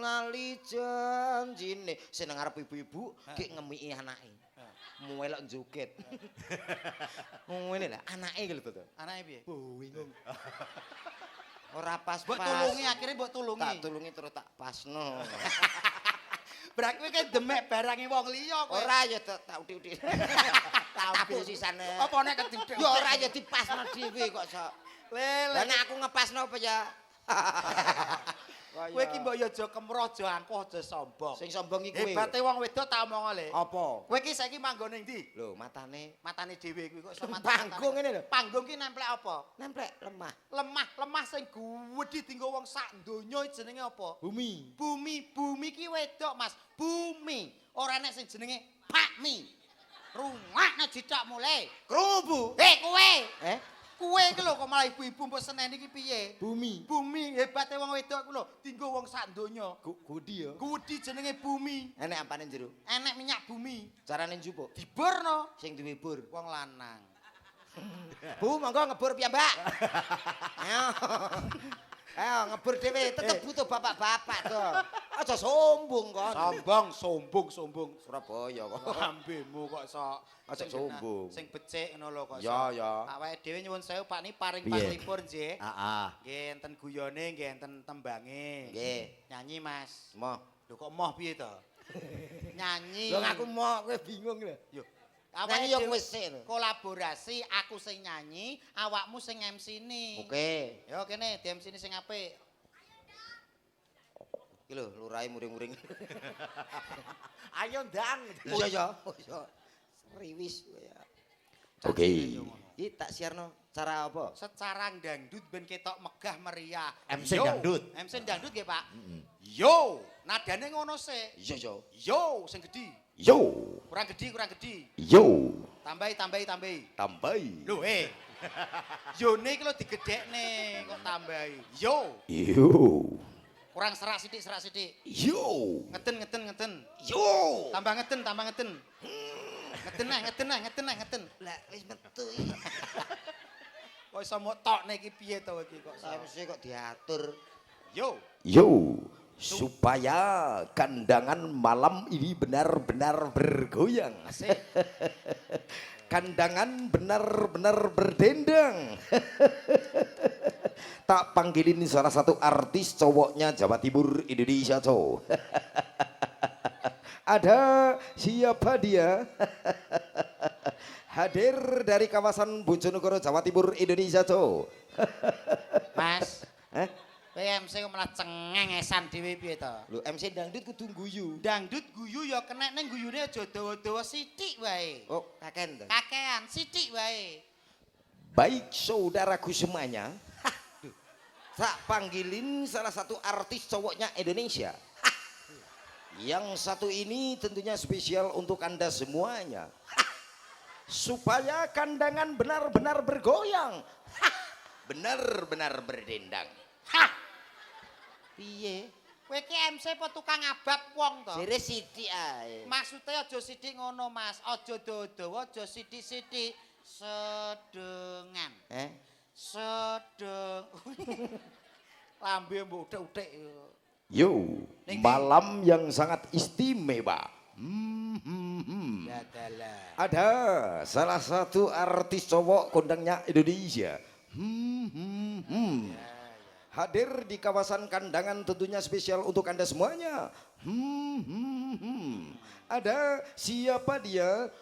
Lali janjine sing nang ngarep ibu-ibu gek ngemiki anake. Muelok joget. Ngene lah anake lho to. Anake piye? Bingung. Ora pas-pas. Mbok tulungi akhirnya mbok tulungi. Tak tulungi terus tak pasno. Berarti kowe ki demek barange wong liya kowe. Ora ya tak uti-uti. Tapuk sisane. Apa nek keduduk? Ya ora ya dipasno dhewe kok sok. Lah Lele. nek aku ngepasno apa ya? Kowe ki mbok ya aja kemroh, aja angkuh, aja sombong. Sing sombong iki kowe. Hebate wong wedok tak omong le. Apa? Kowe ki saiki manggon ning ndi? Lho, matane Matane dhewe kuwi kok iso panggung ngene lho. Panggung ki nemplek apa? Nemplek lemah. Lemah sing gedhi dienggo wong sak donya jenenge apa? Bumi. Bumi ki wedok Mas. Bumi. Ora nek sing jenenge Pakmi. Rungokne jidak mulai. Krungu, Bu. Kowe. Eh? Kowe iki lho kok malah ibu-ibu mbok seneni iki piye? Bumi. Bumi hebate wong wedok ku lho, dienggo wong sak donya. Gudi ya. Gudi jenenge bumi. Enek apane jero? Enek minyak bumi. Carane njupuk. Diburno Sing duwe bur. wong lanang. Bu, monggo ngebur piyambak. Ayo. Ayo ngebur dhewe, tetep butuh bapak-bapak to. Aja sombong kon. Sombong. Surabaya kok. Lambemu kok sok Aja sing sombong. Sing becik ngono lho kok. Ya, ya. Awake dhewe nyuwun sewu Pak ni paring Piye? panglipur nggih. Heeh. Nggih enten guyone, nggih enten tembange. Nggih. Nyanyi Mas. Moh. Lho kok moh piye to? Nyanyi. Lho aku mau kowe bingung lho. Yo. Nyanyi yo wis sik. Kolaborasi aku sing nyanyi, awakmu sing MC-ni. Oke. Yo kene di MC-ni sing apik. Iki lho lurahe muring-muring. Ayo ndang. Iya ya. Oh ya. Riwis kowe ya. Oke. Iki tak siarno cara apa? Secara dangdut ben ketok megah meriah. MC Yo, dangdut. MC dangdut nggih, Pak. Yo, nadane ngono sik. Iya ya. Yo, sing gedhi. Yo. Kurang gedhi. Yo. Tambahi. Tambahi. Lho, Yone iki lho digedhekne kok tambahi. Yo, Yo. kurang serak sithik. Yo. Ngeten. Yo. Tambah ngeten. Ngeten. Lah wis metu iki. Kok iso mok tokne iki piye to iki kok. MC kok diatur. Yo, Yo, supaya kandangan malam ini benar-benar bergoyang. asik. Kandangan benar-benar berdendang. Tak panggilin salah satu artis cowoknya Jawa Timur Indonesia, cow. Ada siapa dia? Hadir dari kawasan Bojonegoro Jawa Timur Indonesia, cow. Mas, Eh? kowe MC kok malah cengengesan dhewe piye to? Lu MC dangdut kudu guyu. Dangdut guyu ya kena ning guyune aja dawa-dawa sithik wae. Oh, kaken tuh. Kakean sithik wae. Baik saudaraku semuanya, tak panggilin salah satu artis cowoknya Indonesia. Yang satu ini tentunya spesial untuk Anda semuanya. Supaya kandangan benar-benar bergoyang. Benar-benar berdendang. Piye? Kowe ki MC apa tukang abab wong to? Jere sithik ae. Maksude aja sithik ngono, Mas. Aja dawa-dawa, aja sithik-sithik. Sedengan. Sedeng. Lambe mbok utek-utek. Yo, Ning malam yang sangat istimewa. Dadalah. Ada salah satu artis cowok kondangnya Indonesia. Hadir di kawasan kandangan tentunya spesial untuk Anda semuanya. Ada siapa dia?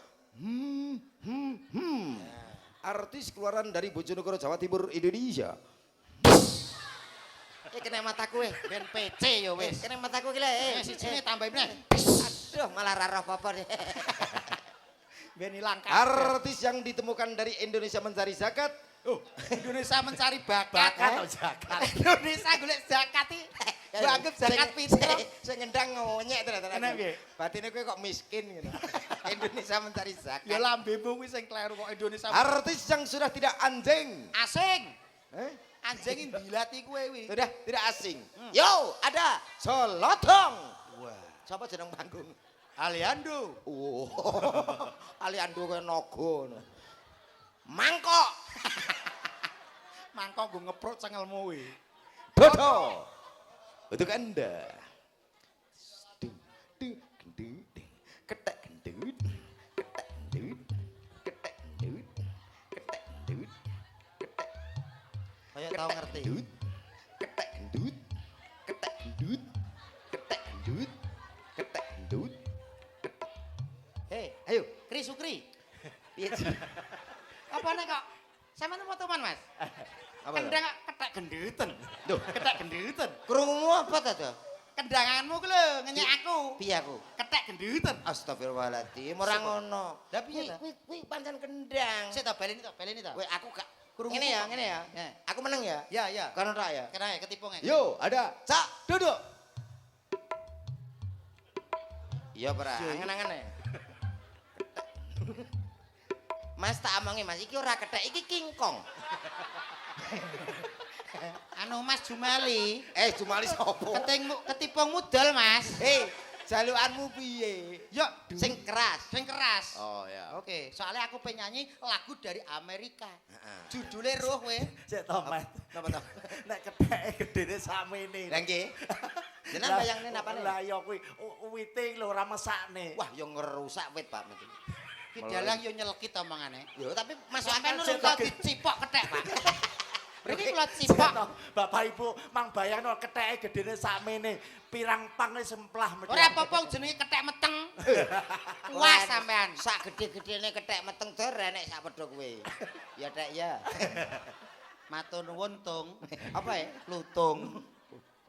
Artis keluaran dari Bojonegoro Jawa Timur Indonesia. Kena mataku Ben PC ya wis. Kena mataku gila Sijine tambahin meneh. Aduh malah rara apa deh. Ben ilang kabeh. Artis yang ditemukan dari Indonesia mencari zakat. Oh, Indonesia mencari bakat. Bakat atau zakat? Indonesia golek zakat iki. Gua anggap zakat pinter. Sing ngendang ngonyek ternyata. Kenapa, nggih? Batine kowe kok miskin gitu. Indonesia mencari zakat. Ya lambemu kuwi sing kleru kok Indonesia. Artis yang sudah tidak anjing. Asing. Anjing Dilati kowe kuwi. sudah tidak asing. Yo, ada Solotong. Wah, Siapa jeneng panggung? Aliando. Oh, Aliando kowe naga. Mangkok. Mangkok gue ngeprot cengelmu kuwi. Dodo. Untuk Anda. Ketek gendut. Ketek gendut. Ketek gendut. Ketek gendut. Kayak tau ngerti. Ketek gendut. Ketek gendut. Ketek gendut. Ketek gendut. Hei, Ayo. Kri Sukri. Piye? Apa nek kok sampean mau teman, Mas? Apa? Kendang ketek genduten. Duh, Ketek genduten. krungumu apa ta to? Kendanganmu ku lho ngenyek aku. Piye aku? Ketek genduten. Astagfirullahaladzim, ora ngono. Lah piye ta? Kuwi pancen kendang. Sik ta baleni ta. Weh, aku gak Krungu ngene ya, kok. ngene ya. Ya. Aku meneng ya. Ya, ya. Kono tok ya. Kena ya ketipung ya. Yo, ada. Cak, duduk. Iya, Pra. Yo, yo. Angen-angen ya. Mas tak omongi, Mas, iki ora kethek, iki kingkong. Anu Mas Jumali, Jumali sapa? ketipung mudal, Mas. Jalukanmu piye? Yo, Sing keras. sing keras. Oh ya. Oke, soalnya aku penyanyi lagu dari Amerika. Heeh. Judulnya Ruh we. Cek to, Mas. Napa to? Nek ketheke gedene sakmene. Lah nggih. Jenengan bayangne napane? Lah ya kuwi wite lho ora mesakne. Wah, yo ngerusak wit, Pak. Ki dalang yo nyelekit omongane. Yo tapi Sampeyan masuk nurut kok dicipok kethek, Pak. Mriki kula cipok. Bapak Ibu mang bayangno ketheke gedene sakmene, pirang pang wis semplah medhot. Ora apa-apa jenenge kethek meteng. Puas sampean. Sak gede-gedene kethek meteng dor enek sak pedho kuwi. Ya Tek ya. Matur nuwun tung. Apa ya? Lutung.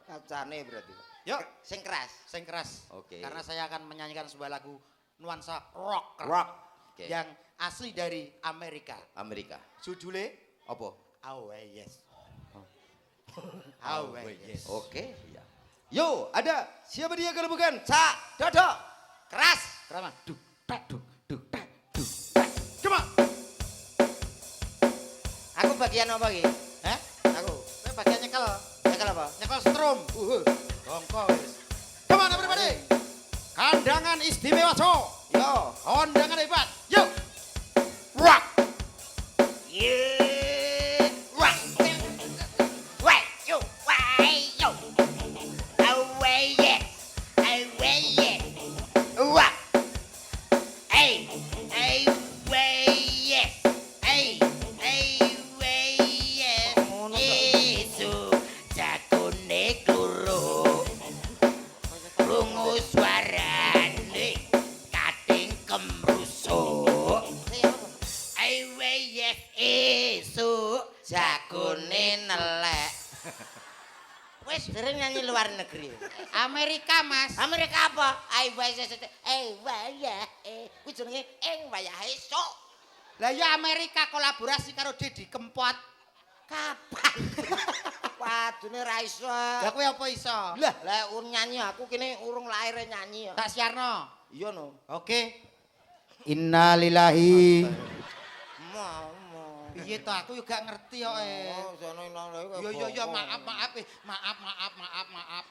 Kacane berarti. Yuk, Sing keras. sing keras. Oke. Karena saya akan menyanyikan sebuah lagu nuansa rock. Rock. Oke. Yang asli dari Amerika. Amerika. Judulnya Apa? Away Yes. Away Yes. Oke. Ya. Yo, ada siapa dia kalau bukan Cak Dodo. Keras. Rama. Duk tak duk tak duk tak. Come on. Aku bagian apa iki? Hah? Aku. Kowe bagian nyekel. Nyekel apa? Nyekel strum. Dongko wis. Come on everybody. Kandangan istimewa, Cok. Yo. Kondangan hebat. Yuk. Rock. Yeah. Rock. Wait, yo. Wait, yo. Away yes. Away yes. Rock. Hey. Away yes. Hey. Away yes. Isu jakune kluru. Rungu suarane kating kemrusuk. Away yes. Isu jakune nelek. Wes dereng nyanyi luar negeri. Amerika, Mas. Amerika apa? Ai waya kuwi jenenge ing wayahe sok. Lah ya Amerika kolaborasi karo Dedi Kempot. Kapan? Wadune ra iso. Lah kowe apa iso? Lah nyanyi aku kene urung lair nyanyi. Tak siarno. Iya no. Oke. Innalillahi. Mau. Piye to aku yo gak ngerti kok Oh, sono Yo maaf.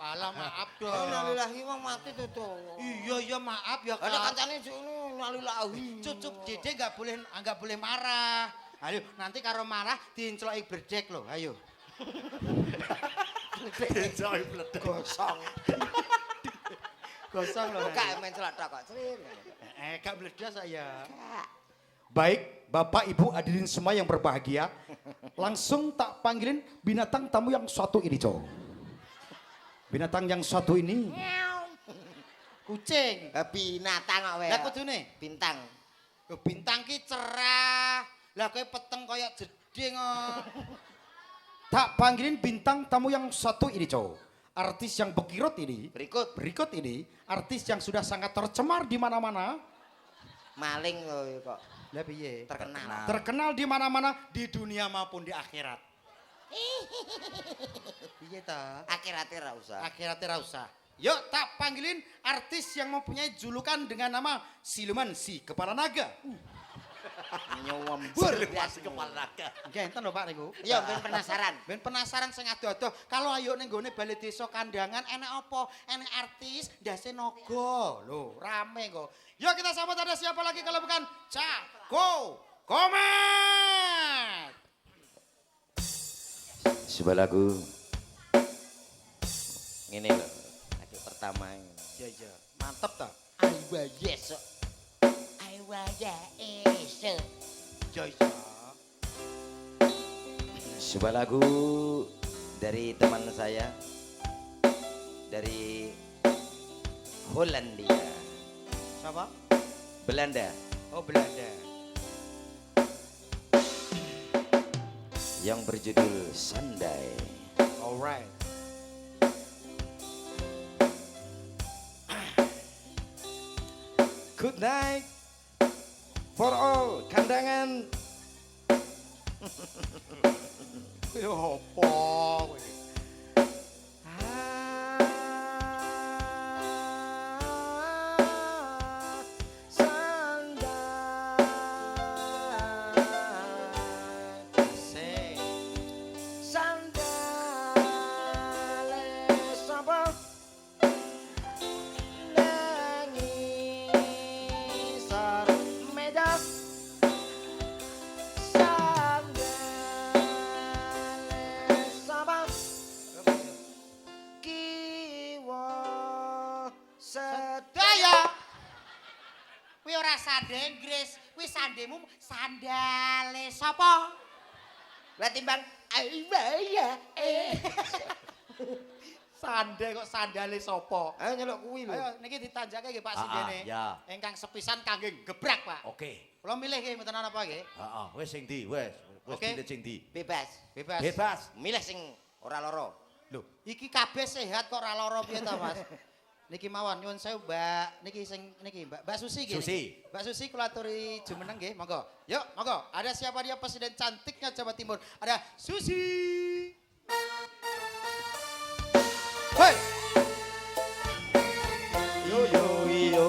Alah maaf dong. Innalillahi wong mati to. Iya maaf ya Ada Kak. kancane ngono innalillahi. Cucuk Dede enggak boleh marah. Ayo nanti karo marah diencloki berdek lho. Ayo. Joy bledek. Gosong. Gosong lho. Gak men celak kok. Gak meledas saya. Baik, Bapak Ibu hadirin semua yang berbahagia, langsung tak panggilin binatang tamu yang satu ini, Cok. Binatang yang satu ini kucing. Binatang kok wae. Lah kudune Bintang. lho bintang ki cerah. Lah kowe peteng kaya jeding kok. Tak panggilin bintang tamu yang satu ini, Cok. Artis yang bekirot ini, berikut ini, artis yang sudah sangat tercemar di mana-mana. Maling loh kok. Lah piye? Terkenal. Terkenal di mana-mana di dunia maupun di akhirat. Piye ta? Akhiratnya ra usah. Akhiratnya ra usah. Yuk tak panggilin artis yang mempunyai julukan dengan nama Siluman si Kepala Naga. Nyowembur. Masih kepala naga. Nggih enten lho Pak niku. Iya, ben penasaran. Ben penasaran sing ado-ado. Kalau ayo ning gone Balai Desa Kandangan enek apa? Enek artis ndase naga. Lho, rame kok. Yuk kita sambut ada siapa lagi kalau bukan Cako Komet. Sebuah lagu ngene lho. Lagu pertama ini. Iya. Mantep ta? Aiwa yes. Aiwa yes. Iya. Sebuah lagu dari teman saya dari Hollandia, Siapa? Belanda, Oh, Belanda. yang berjudul Sandai. Alright. Good night for all kandangan. Yo opo kowe? Sing. kuwi ora sande Inggris, kuwi sandemu sandale sapa? Lah timbang ya. Sande kok sandale sapa? Ayo nyeluk kuwi lho. Ayo niki ditanjake nggih Pak Sindene. Ya. Ingkang sepisan kangge gebrak, Pak. Oke. Kula milih nggih mboten ana apa nggih. Heeh, wis sing ndi, wis Oke. pilih sing ndi. Bebas. Bebas. Bebas. Milih sing ora lara. Lho, iki kabeh sehat kok ora lara piye to, Mas? Niki mawon nyuwun sewu, Mbak. Niki sing niki Mbak Susi nggih. Susi. Niki. Mbak Susi kula aturi jumeneng nggih, monggo. Yuk, monggo. Ada siapa dia presiden cantiknya Jawa Timur? Ada Susi. Hei. Yo yo yo.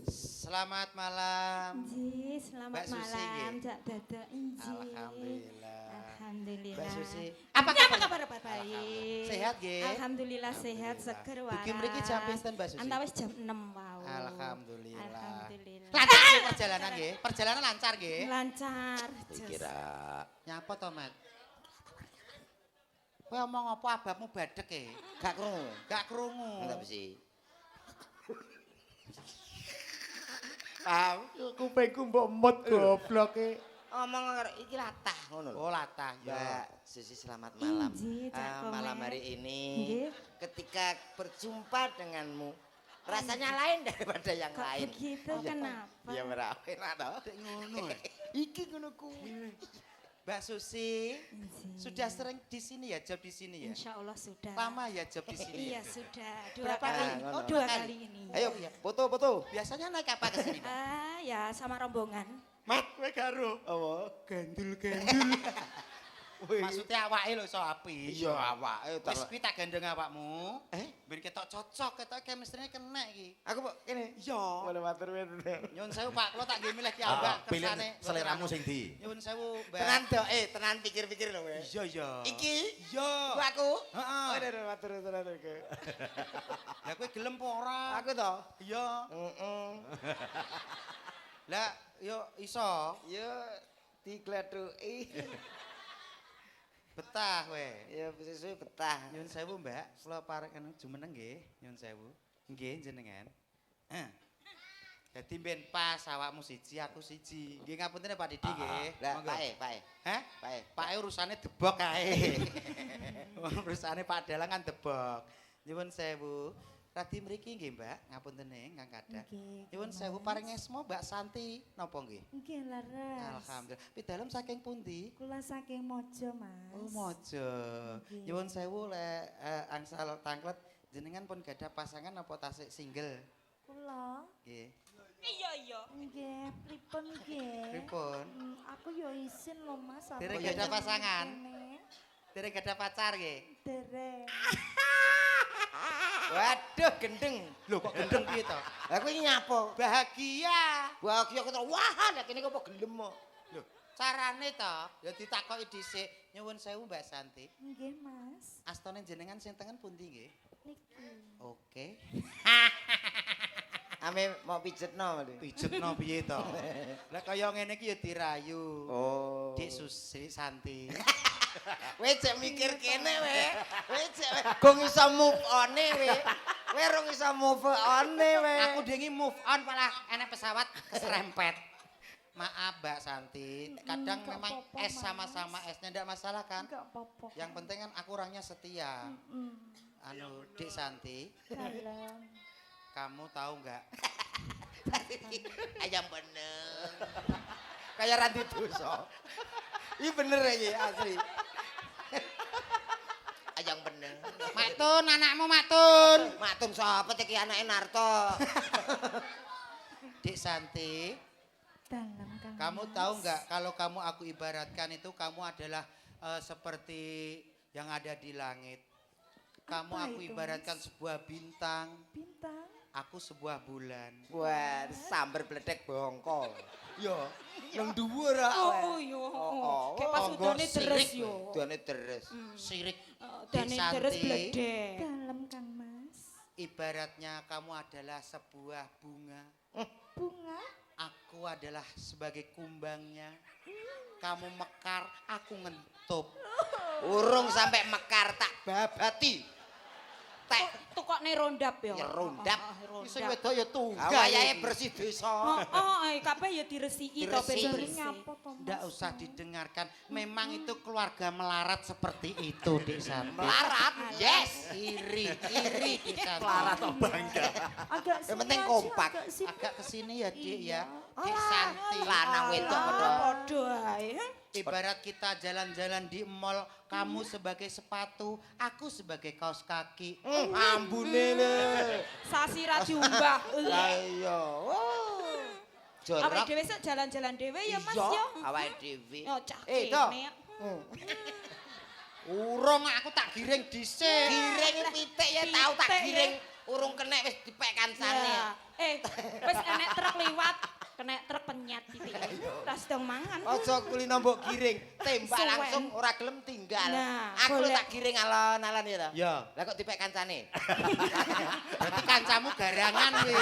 Selamat malam. Inji, selamat Mbak Susi, malam, nggih. Cak Dada Inji. Alhamdulillah. Alhamdulillah. Mbak Susi. Apa kabar Pak baik? Sehat nggih? Alhamdulillah sehat, seger waras. Dugi mriki jam pinten Mbak Susi? Antawis jam 6 wau. Alhamdulillah. Alhamdulillah. Lancar nggih perjalanan nggih? Perjalanan lancar nggih? Lancar. Kira Nyapa to, Mat? Kowe omong apa ababmu badhek e? gak krungu. Gak krungu. Enggak besi. Ah, kupingku mbok mut gobloke. Omong iki latah ngono lho. Oh, latah ya. Mbak Susi selamat malam. Inji, Cak Malam Komet. hari ini Nggih. ketika berjumpa denganmu rasanya lain daripada yang Kok lain. begitu? Kenapa? Ya merah enak toh. Dek ngono. Iki ngono kuwi. Mbak Susi, Inji. sudah sering di sini ya, job di sini ya? Insya Allah sudah. Lama ya job di sini Iya ya? sudah. Dua Berapa kali. kali? Oh, Ngono. dua kali ini. Ayo foto. Biasanya naik apa ke sini? Ya sama rombongan. Mat, kowe karo. Apa? Gandul-gandul. Maksudnya awake lho iso apik. Iya awake Wis kuwi tak gandeng awakmu. Ben ketok cocok, ketok chemistry-ne kena iki. Aku kok kene. Iya. Boleh matur nuwun. Nyuwun sewu Pak, kula tak nggih milih ki Ah, ambak pilih kersane. seleramu sing ndi. Nyuwun sewu, Mbak. Tenan do, tenan pikir-pikir lho kowe. Iya, iya. Iki Iya. ku aku. Heeh. Aduh, matur tenan iki. Lah kowe gelem apa ora? Aku to. Iya. Heeh. Lah yo iso. Ya digladhuki. Betah kowe. Ya sesuai betah. Nyuwun sewu, Mbak. Kula parek anu jumeneng nggih. Nyuwun sewu. Nggih jenengan. Dadi ben pas awakmu siji, aku siji. Nggih ngapunten Pak Didi nggih. Lah, Monggo. Pak. Hah? Pak. Pake urusane debok kae. Urusane Pak Dalang kan debok. Nyuwun sewu. Radi mriki nggih, Mbak. Ngapunten Kang Kadak. Nggih, Nyuwun Mas. sewu paringesmo Mbak Santi napa nggih? Nggih laras. Alhamdulillah. Pidalem saking pundi? Kula saking Mojo, Mas. Oh, mojo. Nggih. Nyuwun sewu lek angsal tanglet jenengan pun gadah pasangan apa tasik single? Kula. Nggih. Iya. Nggih, pripun nggih? Pripun? Aku yo isin lho, Mas. aku Dereng yo gadah nang pasangan? kene. Dereng gadah pacar nggih? Dereng. Waduh gendeng. Lho kok gendeng piye to? Lah kuwi nyapa? Bahagia. Bahagia aku terus wah nek kene kok gelem kok. Lho, carane to ya ditakoki dhisik. Nyuwun sewu Mbak Santi. Nggih, Mas. Astane jenengan sing tengen pundi nggih? Niki. Oke. Ame mau pijetno lho. Pijetno piye to? Lah kaya ngene iki ya dirayu. Oh. Dik Susi Santi. Kowe cek mikir kene we. Kowe cek gong iso move on-e we. Kowe rung iso move on-e we. Aku dengi move on malah enek pesawat keserempet. Maaf Mbak Santi, kadang Enggak memang apa-apa, es sama-sama esnya enggak masalah kan? Enggak apa-apa. Yang penting kan aku orangnya setia. Anu, Dik Santi, Dalam. kamu tahu nggak? Ayam bener. Kayak Randy Doso. Ini bener iki asli. Ayam bener. Maktun, anakmu Maktun. Matum sapa iki anake Narto. Dik Santi, Dalam Kang. kamu Mas. tahu nggak kalau kamu aku ibaratkan itu kamu adalah seperti yang ada di langit. Kamu Apa aku itu, ibaratkan Mas? sebuah bintang. Bintang. Aku sebuah bulan. Wah, sambar bledek bongkol. Yo, nang dhuwur kok. Oh iya. Kayak pas Tonggo udane deres sirik. yo. Done deres. Sirik. Dane Dek deres Santi. bledek. Dalam Kang Mas. Ibaratnya kamu adalah sebuah bunga. Bunga. Aku adalah sebagai kumbangnya. Kamu mekar, aku ngentup. Urung sampai mekar tak babati. Tek Tukokne rondap yo. Ya, rondap. Sing Rondap. wedok ya tunggal. wayahe bersih desa. Kabeh ya diresiki to ben Diresiki. bersih. Nyapa to Mas? Ndak usah didengarkan. Memang itu keluarga melarat seperti itu, Dek Santi. Melarat. Yes. Iri Dek Santi. Melarat kok bangga. Agak Yang penting sini aja, kompak. agak sini. Agak kesini ya, Dik ya. Iya. Dek Santi. Lanang wedok padha. Padha ae. Ibarat kita jalan-jalan di mall, kamu sebagai sepatu, aku sebagai kaos kaki. Ambune le. Sasi ra diumbah. Lah iya. Awake Jorok. dhewe sak jalan-jalan dhewe ya Mas Iya, ya. awake dhewe. Yo cah Toh. kene. Urung aku tak giring dhisik. Giring pitik ya tau tak Pitik, giring. Urung kenek wis dipek kancane. Ya. Wis enek truk liwat, kena truk penyet titik. Tas dong mangan. Aja kulino mbok giring, tembak Suwen. langsung ora gelem tinggal. Nah, Aku golek. tak giring alon-alon ya to. Ya. Lah kok dipek kancane? Berarti kancamu garangan kuwi.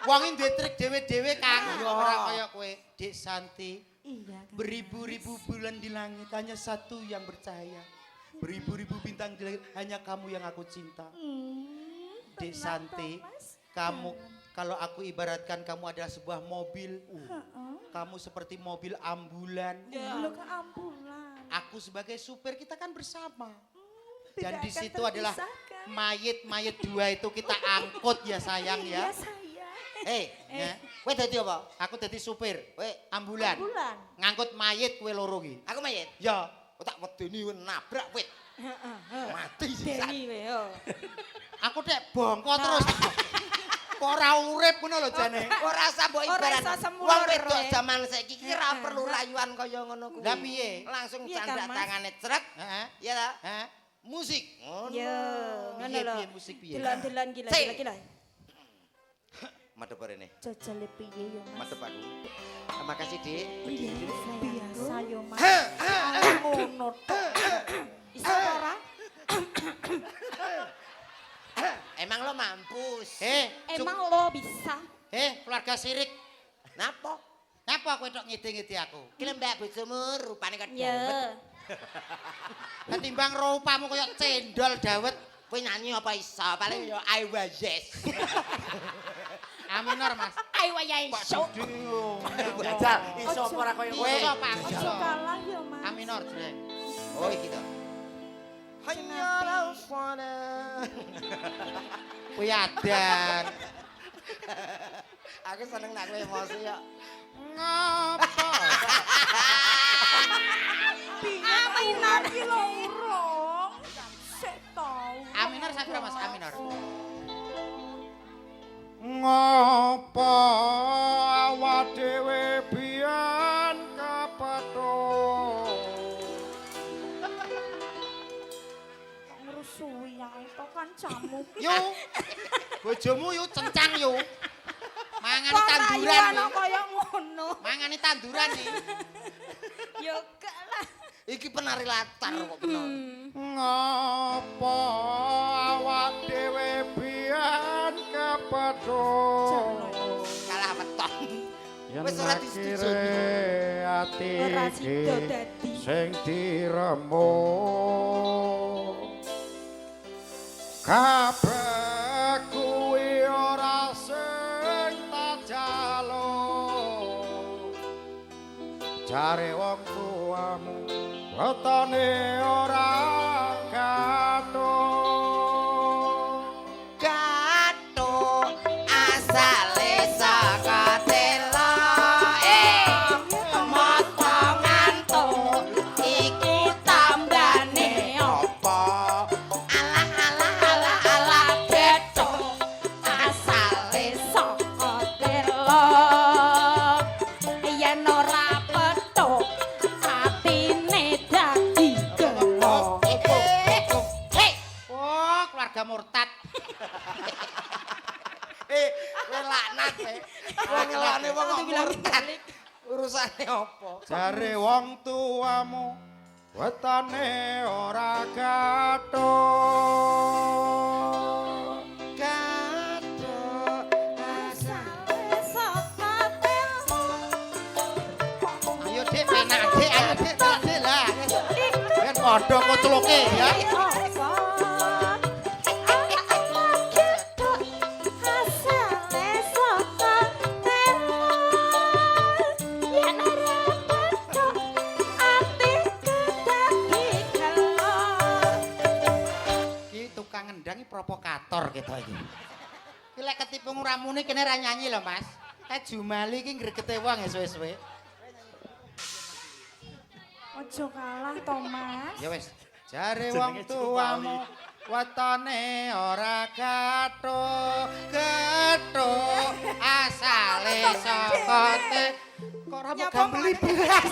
Wong iki duwe trik dhewe-dhewe Kang, ora kaya kowe, Dik Santi. Iya Kang. Beribu-ribu bulan di langit hanya satu yang bercahaya. Beribu-ribu bintang di langit hanya kamu yang aku cinta. Dik tenang Santi, toh, Mas. kamu kalau aku ibaratkan kamu adalah sebuah mobil. Kamu seperti mobil ambulan. Lo ke ambulan. Aku sebagai supir kita kan bersama. Tidak Dan di akan situ adalah terpisahkan. mayit-mayit dua itu kita angkut ya sayang Iya ya. sayang. Ya. Kowe dadi apa? Aku jadi supir. Kowe Ambulan. Ambulan. Ngangkut mayit kue loro ki. aku mayit. Ya. Kok tak wedeni nabrak wit. Mati sih. Deni we yo. Aku dek bongko terus. Kok ora urip ngono lho jane. Ora usah mbok Ora ibarat. iso semulur, Wong wedok we. zaman saiki ki ora perlu rayuan kaya ngono kuwi. Lah piye? Langsung Iya, candak Kang Mas. tangane cret. Heeh. Ya ta? Heeh. Musik. Ngono. Yo, ngono lho. Piye musik piye? Delan-delan gila Sing. gila. Madhep rene. Jajal piye yo Mas? Madhep aku. Terima kasih, Dik. Iya, biasa yo Mas. Ngono tok. Iso ta ora? Emang lo mampus? Emang lo bisa? Keluarga sirik. Napa? Napa kowe tok ngide-ngide aku? Ki mbak bojomu rupane kok Ya. dawet. Ketimbang rupamu koyo cendol dawet. Kowe nyanyi apa iso? Paling yo I was yes. Aminor Mas. Ayo wayahe iso. Jajal, iso apa ora koyo kowe? Iso Pak. Ojo Iso. kalah yo Mas. Aminor jreng. Oh iki to. Hanya wana. Kuwi adan. Aku seneng nek kowe emosi yo. Ngopo? Aminar ki lho urung. Sik tau. Aminor sapira Mas Aminor? Ngapa awak dhewe biyen kepethuk Kok ngrusui ae to kancamu. Yu. Bojomu yu cencang yu. Mangani Wong tanduran. rayuan yu. kaya ngono. Mangani tanduran iki. Yo gak lah. Iki penari latar kok bener. ngapa awak dhewe biyen kepethuk Kalah weton. yen Wis ora disetujui. akhire ati Ora iki sida dadi. sing diremuk kabeh kuwi ora sing tak jaluk jare wong tuamu wetone ora katon Gato asale saka tela motongan to iki tambane apa alah alah alah alah beto asale Saka telo yen ora petuk atine dadi gelo. Hei Wong ngelone wong kok bilang murtad. Urusane apa? Jare wong tuamu wetane ora gathuk. Gathuk Asale saka temu. Ayo Dik penak Dik, ayo Dik delok Dik lah. Ben padha kutluke ya. Ki tukang ngendang iki provokator kita iki. Ki lek ketipu ngramune kene ra nyanyi lho Mas. Jumali iki gregete wong ya suwe-suwe. Ojo kalah Thomas. Ya wis. Jare wong tuamu wetane ora gathuk. Asale saka te kok ora mau beli beras.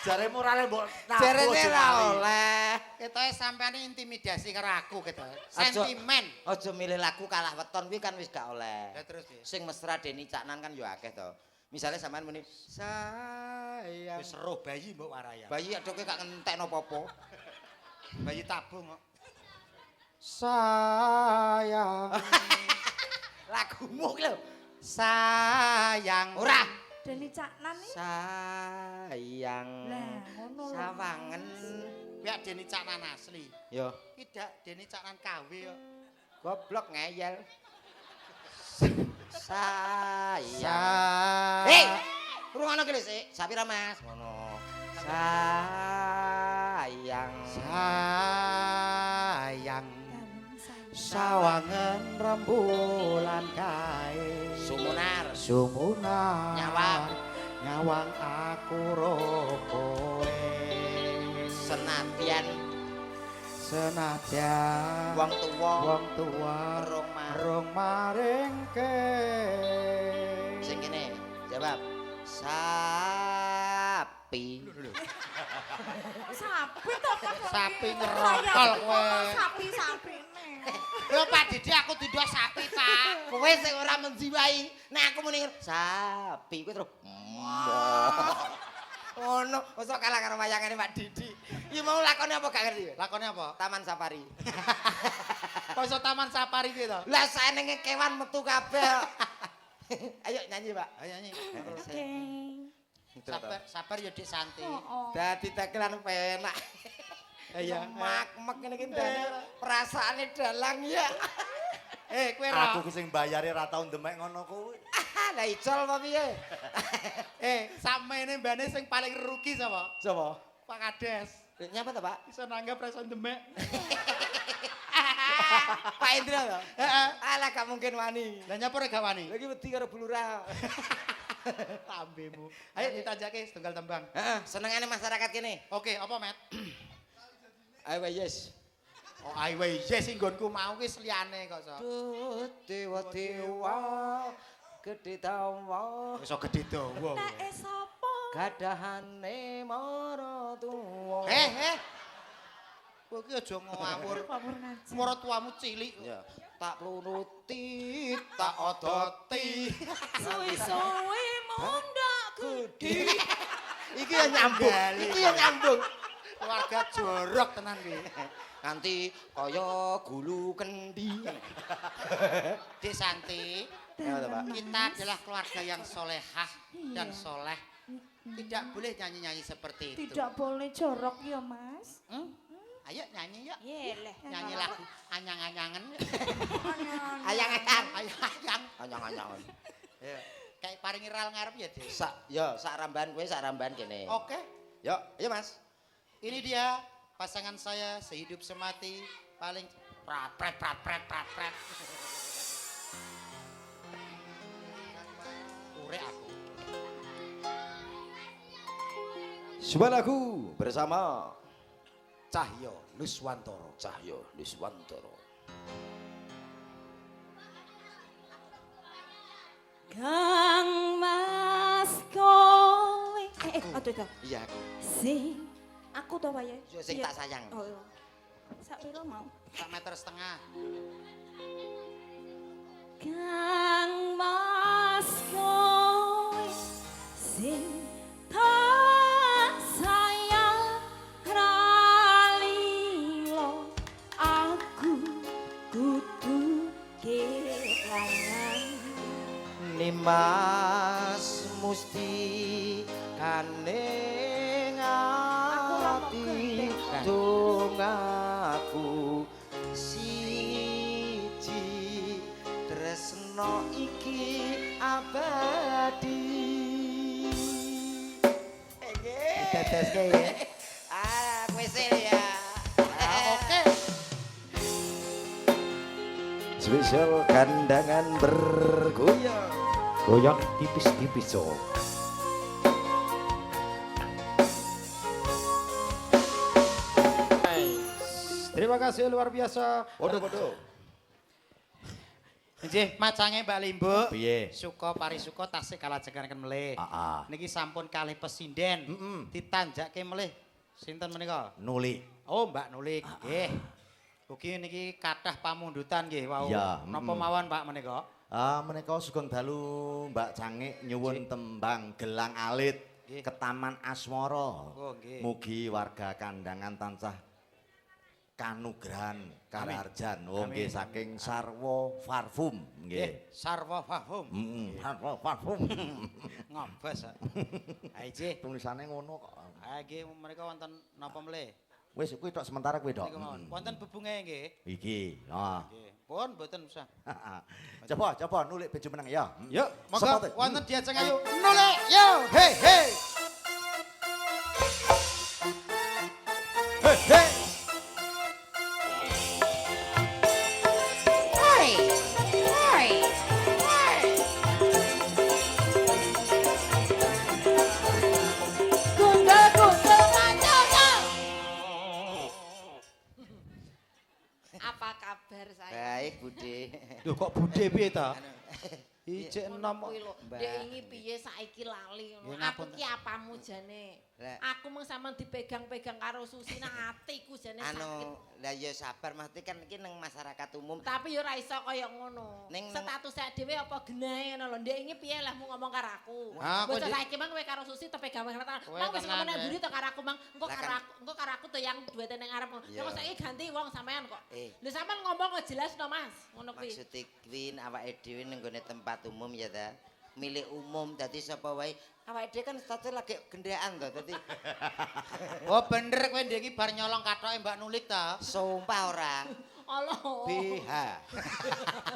Jare morale mbok jarene ra oleh. Ketoke sampean intimidasi karo aku ketoke. Sentimen. Aja milih lagu kalah weton kuwi kan wis gak oleh. Ya terus ya. Sing mesra Deni Caknan kan yo akeh to. Misale sampean muni sayang. Wis seru bayi mbok waraya. Bayi adoke gak ngentekno apa-apa. Bayi tabung kok. Sayang. Lagumu ki lho. Sayang. Ora. Deni Caknan iki. Sayang. Lah, ngono lho. Sawangen. Biar Deni Caknan asli. Yo, Tidak Deni Caknan KW kok. goblok ngeyel. Sayang. Sayang. Hei, rungono ki lho sik. Sapira Mas? Ngono. Sayang. Sayang. Dalem sayang. Sawangen rembulan kae. Sumunar. Sumunar. Nyawang. Nyawang aku rokoe. Senadyan Senadyan wong tuwa wong tua rong mar. rong maringke. Sing kene, jawab. Sapi. Sapi to Pak. Sapi ngerokol kowe. Sapi-sapine. Lho Pak Didi aku dido sapi, Pak. Kowe sing ora menjiwai. Nek aku muni sapi kuwi terus oh no, mosok kalah karo wayangane Pak Didi. Iki mau lakone apa gak ngerti? Lakone apa? Taman Safari. Kok iso taman safari ki to? Lah saenenge kewan metu kabeh. Ayo nyanyi, Pak. Ayo nyanyi. Oke. Sabar, sabar ya Dik Santi. Oh. Dadi dagelan penak. Iya. Mak-mek ngene iki ndane perasaane dalang ya. Kowe Aku ki sing bayare ra tau ndemek ngono kuwi. Lah icol apa piye? Samene mbane sing paling rugi sapa? Coba. Pak Kades. Nyapa to, Pak? Iso nanggap ra iso ndemek. Pak Indra to? Heeh. Alah gak mungkin wani. Lah nyapa rek gak wani? Lagi wedi karo bulurah. Lambemu. Ayo ditajake setunggal tembang. Heeh, senengane masyarakat kene. Oke, apa, Met? Ayo yes. Oh, ayo yes nggonku mau ki liyane kok, Sok. Dewa gedhe tawa Iso gedhe dawa. Nek sapa? gadahane maratuwa. Kowe ki aja ngawur. Ngawur ngaji. Maratuwamu cilik. Ya, tak plunuti, tak odoti. Suwi-suwi mundak gedhe. Iki ya nyambung. Iki ya nyambung. Keluarga jorok tenan ki. Nanti kaya gulu kendi. Dik Santi, kita adalah keluarga yang solehah dan soleh. Tidak boleh nyanyi-nyanyi seperti itu. Tidak boleh jorok ya, Mas. Ayo nyanyi yuk. Yeleh. Nyanyi lagu anyang-anyangan. Ayang-ayang. Ayang-ayang. Anyang-anyangan. Ya. Kayak paringi ral ngarep ya, Dik. Sak ramban kowe sak ramban kene. Oke. Yo, ayo Mas. Ini dia pasangan saya sehidup semati paling prat. Urek aku. Sebuah lagu bersama Cahyo Nuswantoro. Cahyo Nuswantoro. Kang Mas kowe. Aduh to. Iya aku. Sing aku to wae. Yo sing tak sayang. Oh. Sak pira mau? 1,5 meter. Kang Mas kowe. musti kaning ati dongaku siji tresno iki abadi. Dadoske ya. Wis ya. Oke. Spesial kandangan bergoyang. Goyang tipis-tipis so. Terima kasih luar biasa. Podo-podo. Nggih, macange Mbak Limbo. Piye? Suka parisuka tasih kalajengken melih. Heeh. Niki sampun kalih pesinden. Ditanjake melih. Sinten menika? Nuli. Oh, Mbak Nulik. Nggih. Ugi niki kathah pamundutan nggih wau. Iya, Napa mawon Pak menika? Menika sugeng dalu Mbak Cangik nyuwun tembang Gelang Alit Nggih. ke Taman Asmara. Oh, nggih. Mugi warga kandangan tansah kanugrahan kalarjan. Oh nggih Amin. saking Sarwa Parfum nggih. Sarwa Fahum. Sarwa Parfum. Ngobes. Ha nggih. Tulisane ngono kok. Ha nggih menika wonten napa melih? Wis kuwi tok sementara kuwi tok. Niku mawon. Wonten bebunge nggih. Iki. Ah. Nggih. Pun mboten usah. Coba nulik baju menang ya. Yuk, Sepatu. monggo wonten diajeng ayo nulik yo. Hei hei. Hei hei. Apa kabar saya? Baik, Bude. Lho kok budhe piye ta? Ijek enom. Kuwi lho, Mbak. Dek ingi piye saiki lali ngono. Nggih, Aku ngapun. ki apamu jane? Lah. Aku mung sampean dipegang-pegang karo Susi nang atiku jane sakit. Lah ya sabar mesti kan iki nang masyarakat umum. Tapi yo ora iso kaya ngono. Ning- Status saya dhewe apa genahe ngono lho. Ndek ingi piye lah mu ngomong karo aku. Ah, kok, Bocah Dik? saiki mang kowe karo Susi tepegang tangan. Kowe Mang wis tenan, ngomong nang ya. mburi to karo aku mang. Engko Lah karo kan- aku, engko karo aku to yang duwete ning arep. Iya. Kok saiki ganti wong sampean kok. Eh. Lho sampean ngomong kok jelas no Mas. Ngono kuwi. Maksud kuwi awake dhewe ning gone tempat umum ya ta. Milik umum dadi sapa wae awake dhewe kan status lagi gendaan to dadi Oh bener kowe ndek iki bar nyolong kathoke Mbak Nulik ta? sumpah ora Allah. BH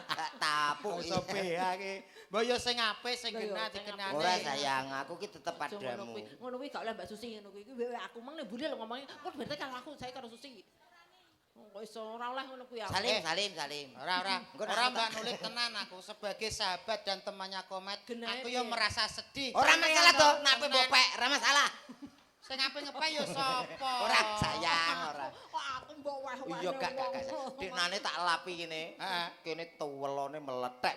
gak tapuk Iso PH ki. Mbok yo sing apik sing Lah, yo, genah sing dikenani. ora sayang aku ki tetep Aja ngono padamu kuwi. Ngono kuwi gak oleh Mbak Susi ngono kuwi. Kuwi aku mang nek budi lho ngomongnya. Kok berarti karo aku, saya karo Susi. Kok iso ora oleh ngono kuwi aku. salim Ora Engko ora nak- Mbak Nulik tenan aku sebagai sahabat dan temannya Komet. Genahe Aku yo piye? merasa sedih. ora masalah to Tenan. nek kowe bopek ora masalah Sing apik ngepek yo sapa? ora sayang ora Kok aku mbok wah-wah. iya gak dinane tak lapi kene Heeh. kene tuwelone meletek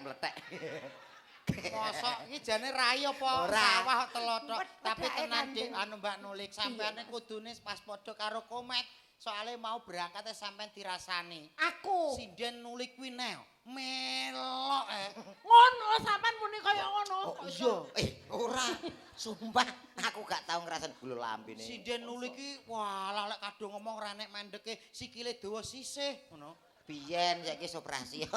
Mosok iki jane rai apa Ora. sawah kok telothok. Tapi Wedake tenan kandung. Dik anu Mbak Nulik sampeane kudune pas padha karo Komet. Soale mau berangkate sampean dirasani. Aku. Sinden Nulik kuwi neo. Melok Ngono sampean muni kaya ngono. oh iya ora sumpah aku gak tau ngrasan gula lambene Sinden Nulik ki walah lek kadung ngomong ra nek mendeke sikile dawa sisih ngono. biyen saiki operasi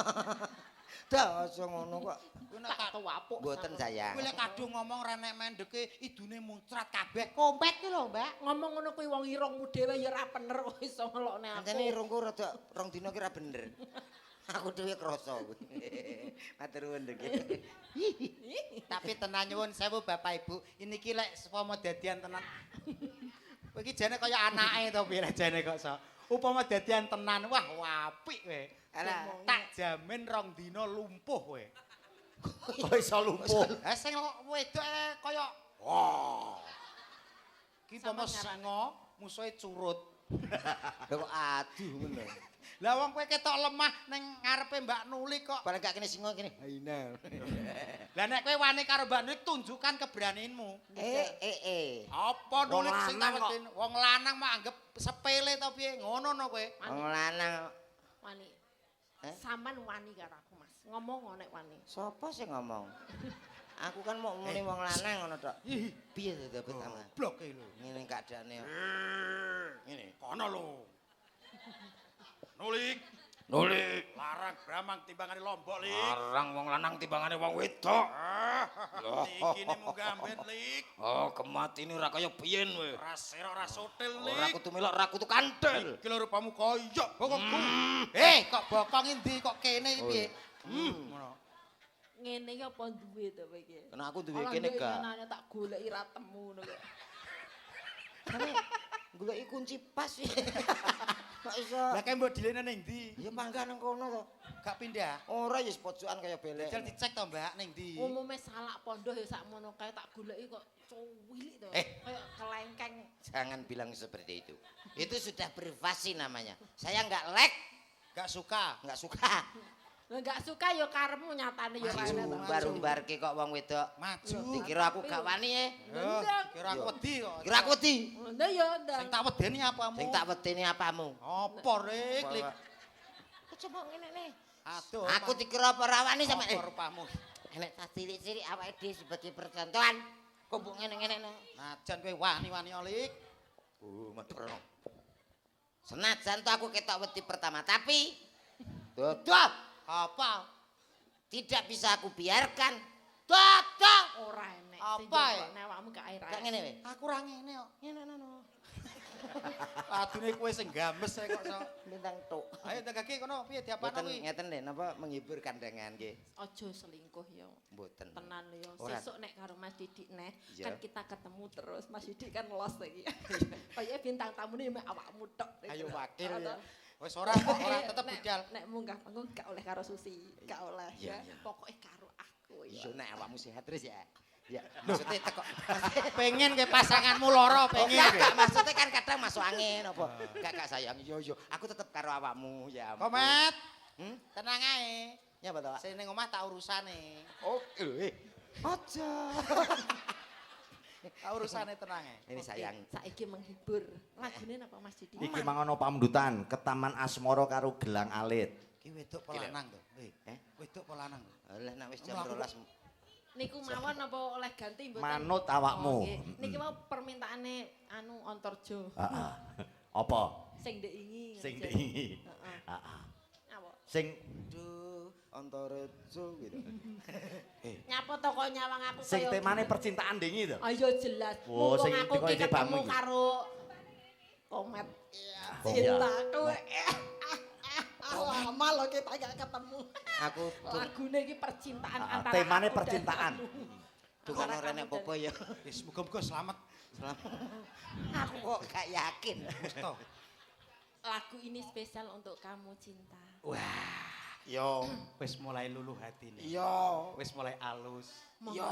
dasa ngono kok Kuwi nek Tak tuwapuk. mboten sayang kuwi lek kadung ngomong ra nek mendeke idune muncrat kabeh. Kompet ki lho, Mbak. Ngomong ngono kuwi wong irungmu dhewe ya ora bener kok iso ngelokne aku. Antene irungku rada rong dina ki ra bener. Aku dhewe krasa kuwi. Matur nuwun Dek. Tapi tenan nyuwun sewu Bapak Ibu, ini ki lek upama dadian tenan. Kowe iki jane kaya anake to piye lek jane kok iso. Upama dadian tenan, wah apik kowe. Alah. Tak jamin 2 dina lumpuh kowe. Kok iso lumpuh. Ha sing wedok kaya wah. Ki upama Sampeyan ngarani. singa musuhe curut. Lha kok aduh ngono. Lah wong kowe ketok lemah ning ngarepe Mbak Nulik kok. Paling gak kene singa kene. Haina. Lah nek kowe wani karo Mbak Nulik tunjukkan keberanianmu. Apa Wong nulis sing lanang kok. kawetin wong lanang mah anggap sepele to piye ngono no kowe. Wong lanang Wani. Eh? Sampean wani karo aku, Mas. Ngomong nek wani. sapa sing ngomong? Aku kan mau muni wong lanang ngono tok. Piye to dapat ama? Blok e lho. Ngene keadaane. Ngene, kono lho. Nulik. Nuli. Larang bramang timbangane lombok, Lik. Larang wong lanang timbangane wong wedok. Iki ne munggah amben, Lik. Oh, kematine ora kaya biyen kowe. Ora sira ora sotil, Ora Lik. kudu melok, ora kudu kandel. Iki lho rupamu kaya bokongku. Kok Bokong endi kok kene iki piye? Ngono. Ngene iki apa duwe to kowe iki? Kena aku duwe kene gak. Nanya tak goleki ra temu ngono kok. Kene goleki kunci pas ya. Kok iso? Lah kae mbok dilene ning ndi? Ya mangga nang kono to. Gak pindah. Ora ya pojokan kaya belek. Jajal dicek to, Mbak, ning ndi? Umume salak pondok ya sakmono kae tak goleki kok cuwilik to. Kayak kelengkeng. Jangan bilang seperti itu. Itu sudah privasi namanya. Saya enggak like, Gak suka. enggak suka. Lah enggak suka ya karepmu nyatane ya Maju, rene to. umbar-umbarke kok wong wedok. Maju. Dikira aku gak wani ya. Yo, kira aku wedi kok. Kira aku wedi. Ndak ya ndang. Sing tak wedeni apamu? Sing tak wedeni apamu? Apa, Rik? Lik. Coba ngene nih. Aduh. Aku dikira apa rawani sama apa rupamu? Enek tas cilik-cilik awake dhewe sebagai percontohan. Kok mbok ngene-ngene no. Najan kowe wani-wani, Lik. Madura. Senajan tuh aku ketok wedi pertama, tapi dodok Apa? tidak bisa aku biarkan. Dodok. Ora enek. Apa, ya? Nek awakmu gak air. Gak ngene we. Aku ra ngene kok. Ngene no. Adune kowe sing games ae kok so. Bintang tok. Ayo tegake kono piye diapano Mboten kuwi? ngeten lho napa menghibur kandangan nggih. Aja selingkuh ya. Mboten. Tenan ya. Ora. Sesuk nek karo Mas Didik neh, Iya. kan kita ketemu terus. Mas Didik kan los iki. Kaya bintang tamune mek awakmu tok. Ayo wakil Ora ya. toh? Wis ora kok, ora tetep budal. Nek munggah panggung gak oleh karo Susi, gak oleh Iya, ya. iya. Pokoke karo aku Iya ya. nek awakmu sehat terus ya. Ya, maksudnya teko. Pengen ke pasanganmu loro pengen. Enggak, maksudnya kan kadang masuk angin apa. Enggak sayang. Yo yo, aku tetep karo awakmu ya. ampun. Komet. Hmm? Tenang ae. Ya betul, Pak. Sing ning omah tak urusane. Oh, aja. Tak urusane tenang ae. Ini sayang. Saiki menghibur. Lagune napa Mas Didik? Iki mangono pamdutan ke Taman Asmara karo Gelang Alit. Ki wedok apa lanang to? Wedok apa lanang? Alah nek wis jam Mlaku. 12. Niku mawon apa oleh ganti mboten? Manut awakmu. Oh, nggih. Niki mau permintaane anu Antarja. Heeh. Apa? Sing ndek ingi. Sing Jan. diingi. Heeh. Heeh. Apa? Sing Duh, Antarejo gitu. Nyapa to kok nyawang aku sing kaya temane gitu? percintaan dingi to. Ayo jelas. Oh, Mumpung sing aku dikoyo ki cepamu ketemu iki. karo Komet. Oh, Cintaku. Lama lo kita gak ketemu. Aku Lagune iki percintaan Ah, antara temane aku dan percintaan. kamu. dungono Antara rene kamu popo ya. Wis muga-muga selamat. Aku kok gak yakin. Musto. Lagu ini spesial untuk kamu cinta. Yo, wis mulai luluh hatine. Yo. Wis mulai alus. Yo.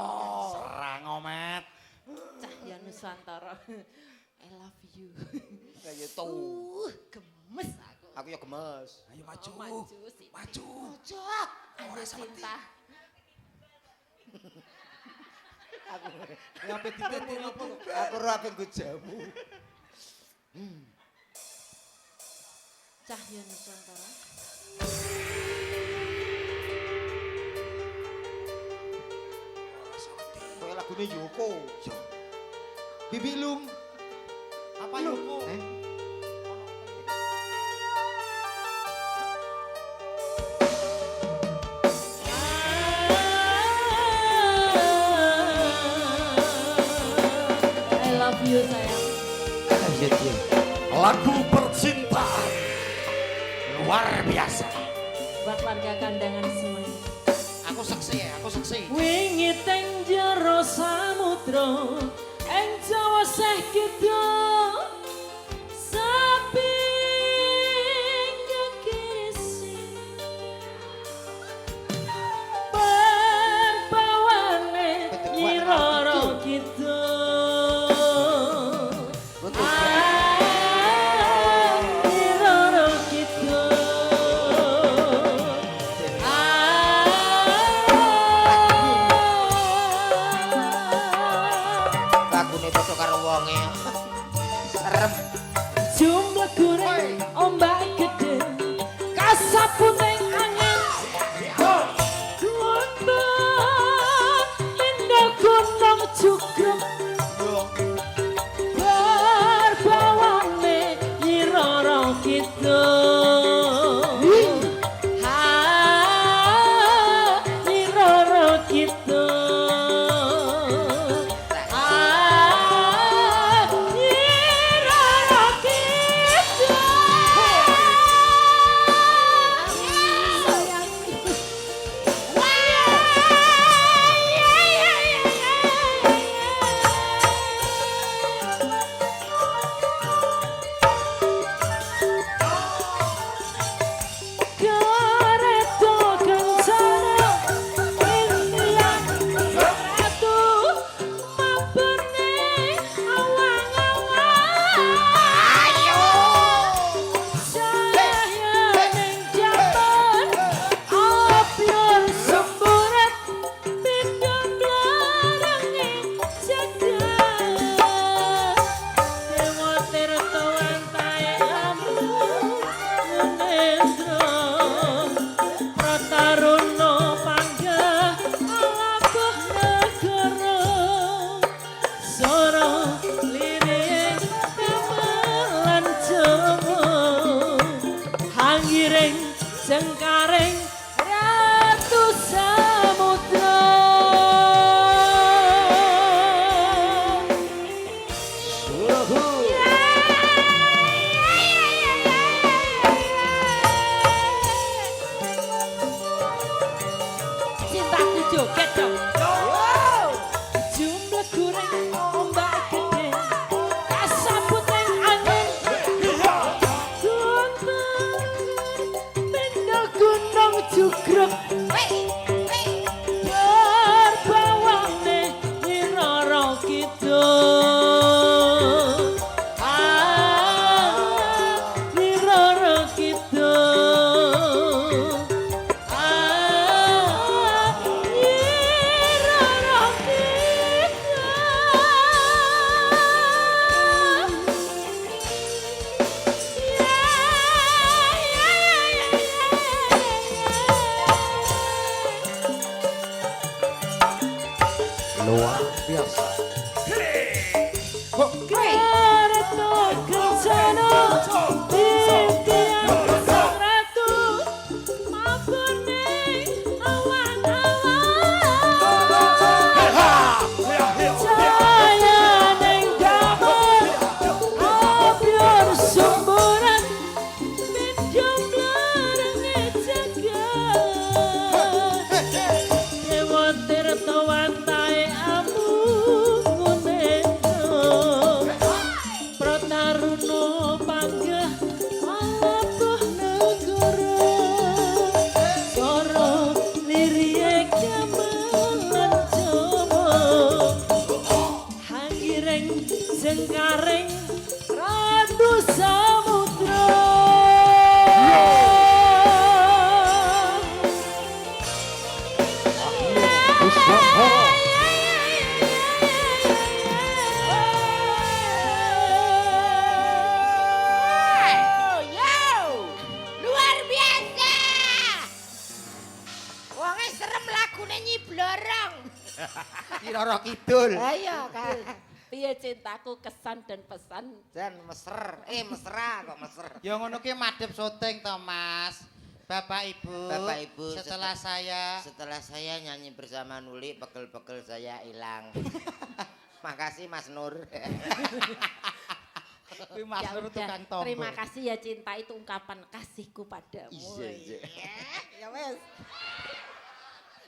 Serang omet. Cahya Nusantara. I love you. Kayak to. Gemes aku. Aku ya gemes. Ayo maju. Maju sih. Maju. Ayo cinta. Aku Ngapain ditetir apa? aku ora ape nggo jamu. Cahya Nusantara. Kowe lagune Yoko. Bibilum. Apa Yoko? I love you sayang. Lagu percintaan luar biasa. Buat warga kandangan semuanya. Aku seksi ya, aku seksi. Wingi teng jero samudra ing Jawa seh kidul sapi ngekisi berbawane nyiroro kidul nyiroro kidul Lagune padha karo wonge. Serem. Jumlah goreng ombak gede kasaputing angin Gombak pindah gunung cukup Berbawane nyiroro gitu giring ombak gede kasambut ning angin Tenda gunung jugruk berbawane Nyiroro Kidul Nyiroro Kidul Nyiroro Luar biasa. Karena kencana titian sang ratu mabune awan-awan Cahaya ning damar abyar sumburan Minjam larenge jagat Dewa tirta wantae amunguneno Prataruno panggah alabuh negara Soro lirie gamelan jowo Hangireng sengkareng randu samudra Pusaka. Luar biasa. Wonge serem lagune Nyi Blorong. Nyiroro Kidul. Ayo kan. Piye cintaku kesan dan pesan Dan mesra kok mesra. Ya ngono ki madhep syuting to, Mas. Bapak Ibu. Bapak Ibu, setelah saya Setelah saya nyanyi bersama Nuli, pegel-pegel saya hilang. Makasih Mas Nur. kuwi Mas Ya Nur udah, tukang tombol. terima kasih ya cinta itu ungkapan kasihku padamu. Iya. Ya wes.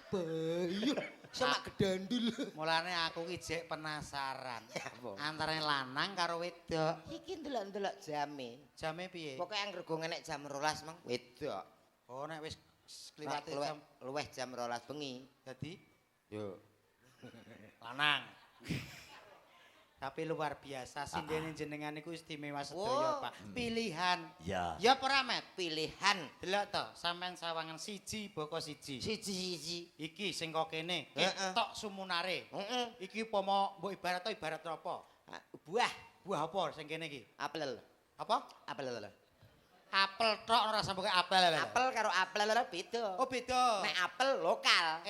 Bayu, sama gedandul. Mulane aku ki jek penasaran. Apa? Antara lanang karo wedok. Iki ndelok-ndelok jame. Jame piye? Pokoknya yang rego ngenek jam 12 mang wedok. Oh nek wis Nek kliwat jam luweh jam 12 bengi. dadi Yo. lanang. Tapi luar biasa sindene jenengan iku istimewa sedaya, Wow. Pak. Pilihan. Ya. Ya ora Met? Pilihan Delok to, sampean sawangan siji boko siji. siji-siji. Iki sing kok kene, Heeh. ketok sumunare. Heeh. Iki upama mbok ibarat apa? Buah, Buah apa sing kene iki? apel. Apa? Apel. Apel tok ora sampe apel. Apel karo apel beda. Oh beda. Nek apel lokal,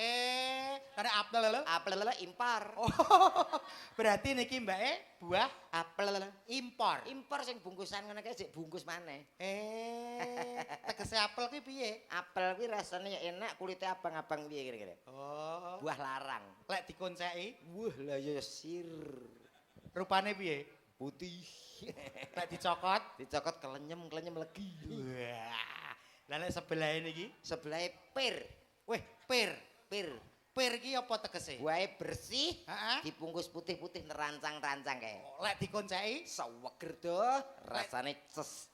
karena apel lho. apel impor. Oh, berarti niki mbake buah Apel impor. impor sing bungkusan ngene kae sik bungkus maneh. Tegese apel ki piye? Apel kuwi rasane ya enak, kulitnya abang-abang piye kira-kira. Oh, Buah larang. lek dikonceki Wah, lah ya sir. rupane piye? Putih. Lek dicokot, Dicokot kelenyem legi. wah. Lah nek sebelah niki, Sebelah pir. weh, pir. Pir. Pir ki apa tegese? Buahe bersih, Heeh. dibungkus putih-putih nerancang-rancang kae. Lek dikonceki, Seweger doh, rasane ces.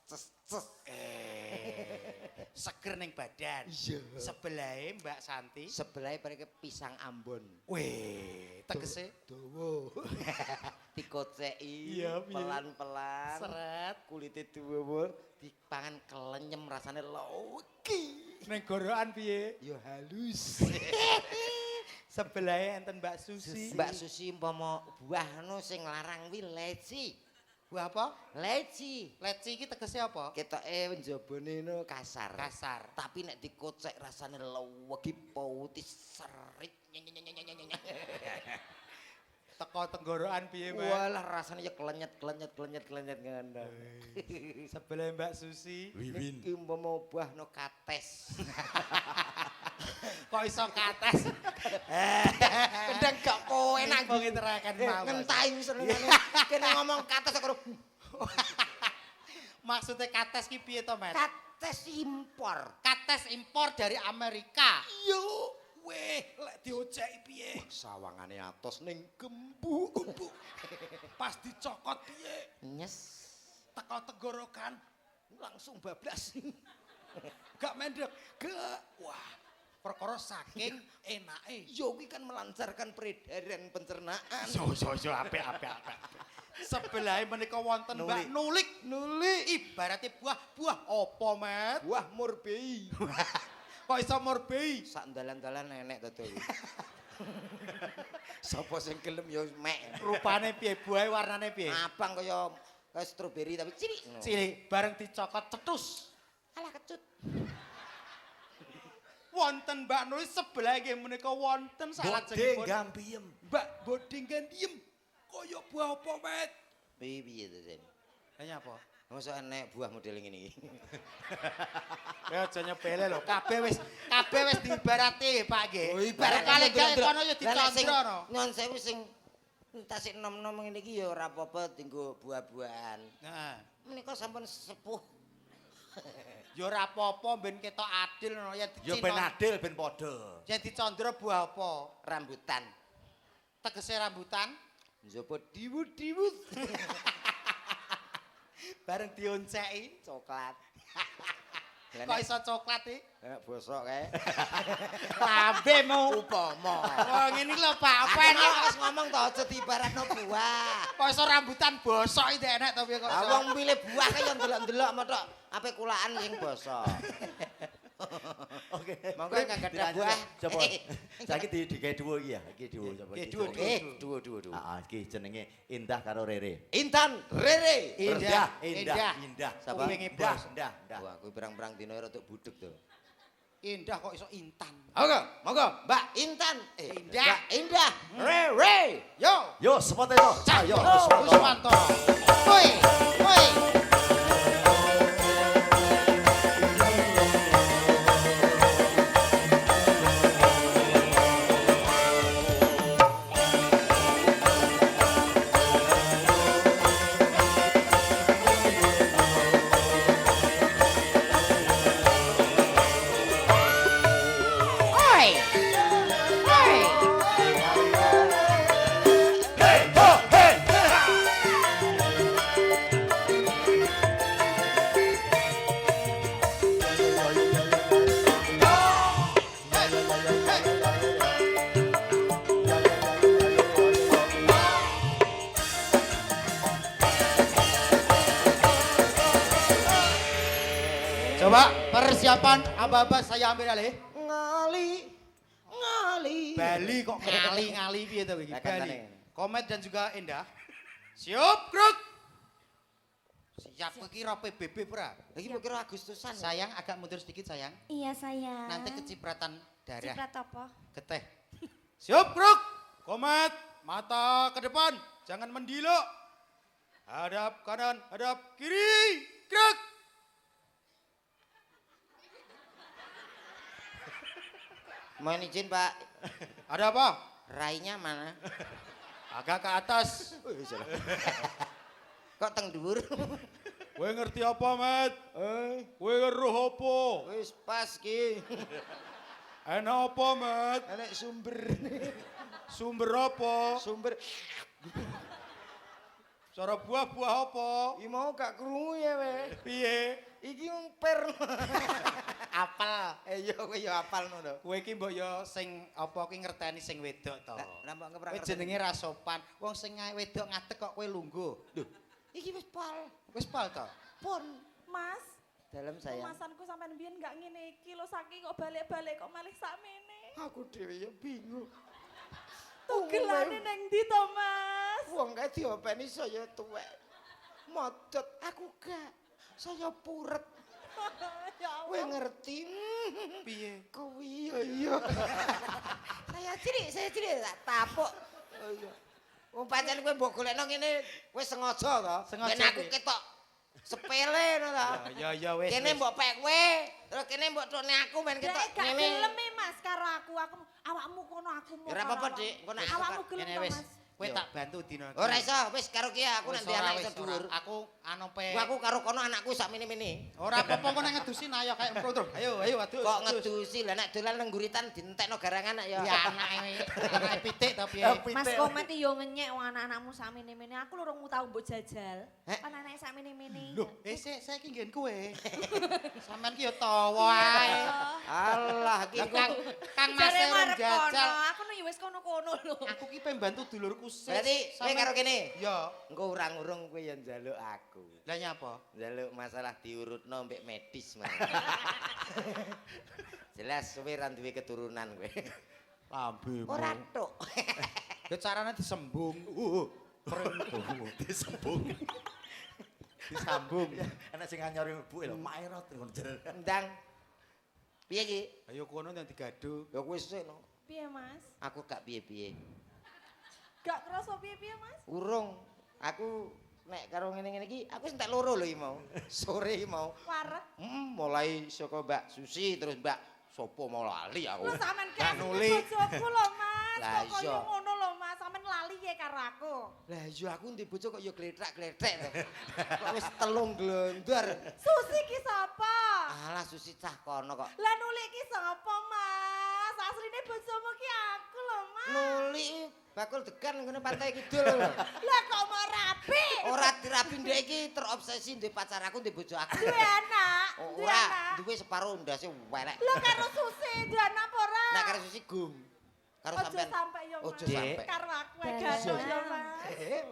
seger ning badan. Iya. Sebelahe Mbak Santi. Sebelahe pareke pisang Ambon. Weh, tegese Dawa. Dikoceki Iya, piye? pelan-pelan. seret Kulite dawa, dipangan kelenyem rasane legi. ning gorokan piye? Ya halus. Sebelahe enten Mbak Susi. Mbak Susi umpama buah no sing larang kuwi leci. Buah apa? Leci. Leci iki tegese apa? Ketoke njabane no kasar. Kasar. Tapi nek dikocek rasane legi putih serit. Teko tenggorokan piye, Mbak? Walah rasane ya klenyet ngono. Sebelah Mbak Susi. Iki umpama buah no kates. Kok iso kates? Kendang gak kowe enak Wong terakan mawon. ngentahi senengane. Kene ngomong kates karo Maksudnya kates ki piye to, Mas? kates impor. Kates impor dari Amerika. Yo, Weh, lek diojeki piye? Sawangane atos ning gembuk. Pas dicokot piye? Nyes. Teko tenggorokan langsung bablas. Gak mendek. Gak. Wah, perkara saking enake. Yo kuwi kan melancarkan peredaran pencernaan. Yo apik. Sebelahe menika wonten Mbak Nulik. Ibaratnya buah apa, Met? Buah murbei. Kok iso murbei? Sak dalan-dalan nenek to tuh. Sapa sing gelem yo mek. Rupane piye? Buahe warnane piye? Abang kaya stroberi tapi cilik. Cilik, bareng dicokot cetus. Alah kecut. Wonten Mbak Nulis sebelah nggih menika wonten salajengipun. Gambiem. Mbak Boding Gandiem. Kaya buah apa, Met? Piye to, Sen? Hanya apa? Mosok enek buah model ngene iki. Ya aja nyepele lho, kabeh wis diibarati, Pak nggih. Oh, ibarat kali gak kono ya dicandra no. Nyon sewu sing tasik nom-nom ngene iki ya ora apa-apa dienggo buah-buahan. Heeh. Menika sampun sepuh. Ya ora apa-apa ben ketok adil no yen Ya ben adil ben padha. Yen dicandra buah apa? Rambutan. Tegese rambutan Njaba diwut-diwut. bareng dionceki. Coklat. Kok iso coklat iki? Enak bosok kae. Lambemu. Upama. Wah ngene lho Pak, apa Enak enak? wis ngomong to aja diibaratno buah. Kok iso rambutan bosok iki enak to piye kok? Lah wong milih buah kaya ndelok-ndelok matok ape kulaan sing bosok. Oke. Monggo ngangkat buah. Coba. Saiki digawe dhuwur iki ya. Iki dhuwur coba. Nggih, dhuwur. Duwo. Heeh, iki jenenge Indah karo Rere. Intan Rere. Indah. Sapa? Indah. Wah, kuwi pirang-pirang dina rada budheg to. Indah kok iso intan. Monggo, Mbak Intan. Indah. Mbak Indah. Rere. Yo, Yo, sepote to. Ayo, Kuswanto. Woi. Coba persiapan aba-aba saya ambil alih. Ngali. Bali kok ngali piye to iki? Lah, Bali. kancane. Komet dan juga Indah. Siap, Kruk. Siap kira PBB ora? Iki mau kira Agustusan. Sayang agak mundur sedikit sayang. Iya sayang. Nanti kecipratan darah. Ciprat apa? Geteh. Siap, Kruk. Komet, mata ke depan, jangan mendilok. Hadap kanan, hadap kiri. Kruk. Mohon izin, Pak. Ada apa? Rainya mana? Agak ke atas. Kok teng dhuwur? Kowe ngerti apa, Mat? Kowe weruh apa? Wis pas ki. Enak apa, Mat? Enek sumber. Sumber apa? Sumber. Cara buah-buah apa? Iki mau gak krungu ya, we. Piye? Iki wong per. Apel. Iya, kowe ya apal ngono. Kowe iki mbok ya sing apa kuwi ngerteni sing wedok to. Lah mbok ngeprang. Kowe jenenge ra sopan. Wong sing wedok ngadeg kok kowe lungguh. Lho, Iki wis pal. wis pal to? Pun, Mas. Dalam sayang. Kemasanku sampean mbiyen gak ngene iki lho saking kok balik-balik kok malih sakmene. Aku dhewe ya bingung. Tugelane ning ndi to, Mas? Wong kae diopeni saya tuwek. Modot aku gak. Saya puret. Ya Kowe Allah. ngerti? Piye? Kowe iya. Saya cilik tak tapuk. Oh iya. Wong pancen kowe mbok golekno ngene wis sengaja to. Sengaja Ben aku piye? ketok sepele ngono to. Ya wis. Kene mbok pek kowe, terus kene mbok tukne aku ben Dek ketok gak ngene. gelem Mas karo aku awakmu kono aku mau. Ya ora apa-apa, Dik. Engko nek aku Awakmu gelem Kene to, wis. Mas. Kowe tak bantu dina iki. Ora iso, wis karo ki aku Wis nanti ora, anak wis iso ora. dhuwur. Aku anu pe. Aku karo kono anakku sak mene-mene. Ora apa-apa kok nek ngedusi nah ya kayak empro terus. Ayo, ayo adus. Kok ngedusi lah nek dolan nang guritan dientekno garangan ya. Ya anake pitik ta piye? Mas Komet yo ngenyek wong anak-anakmu sak mene-mene. Aku lho rong tau mbok jajal. Kan anake sak mene-mene. Lho, saiki nggen kowe. Sampean ki yo tawa ae. Allah iki Kang Mas Jare rong marep kono. jajal. Aku no yo wis kono-kono lho. Aku ki pengen bantu dulurku sik. berarti kowe karo kene. Ya. Engko urang-urung kowe ya njaluk aku. Lah nyapa? Njaluk masalah diurutno mbek medis man. Jelas kowe ra duwe keturunan kowe. Lambemu. Ora tok. Ya carane disembung. Disembung. Disambung. Enak sing anyori ibuke lho, Maerot ngono jere. Ndang. Piye iki? Ayo kono yang digadu. Ya wis sik no. Piye, Mas? Aku gak piye-piye. Gak kerasa piye-piye, Mas? Urung. Aku nek karo ngene-ngene iki aku entek loro lho iki mau. Sore iki mau. Wareg. Mulai saka Mbak Susi terus Mbak sopo mau lali aku. Lu sampean Mbak kene Nuli. bojoku lho, Mas. Lah, Kok iya. koyo ngono lho, Mas. Sampean lali ya karo aku. Lah iya aku ndek bojo kok ya glethrak-gletrek to. Kok wis telung glondor. Susi ki sapa? Alah Susi cah kono kok. Lah Nuli ki sapa, Mas? Asline bojomu ki aku lho, Mas. Nuli bakul degan ngene pantai kidul lho. Lah kok mau rapi? Ora dirabi ndek iki terobsesi ndek pacar aku ndek bojo aku. Duwe anak. Duwe Ora, anak. duwe separo ndase welek. Lah karo Susi duwe anak apa ora? Nek karo Susi gum. Karo Ojo sampean. sampai yo, Mas. Ojo sampai. Karo aku Dah. gado yo, Mas.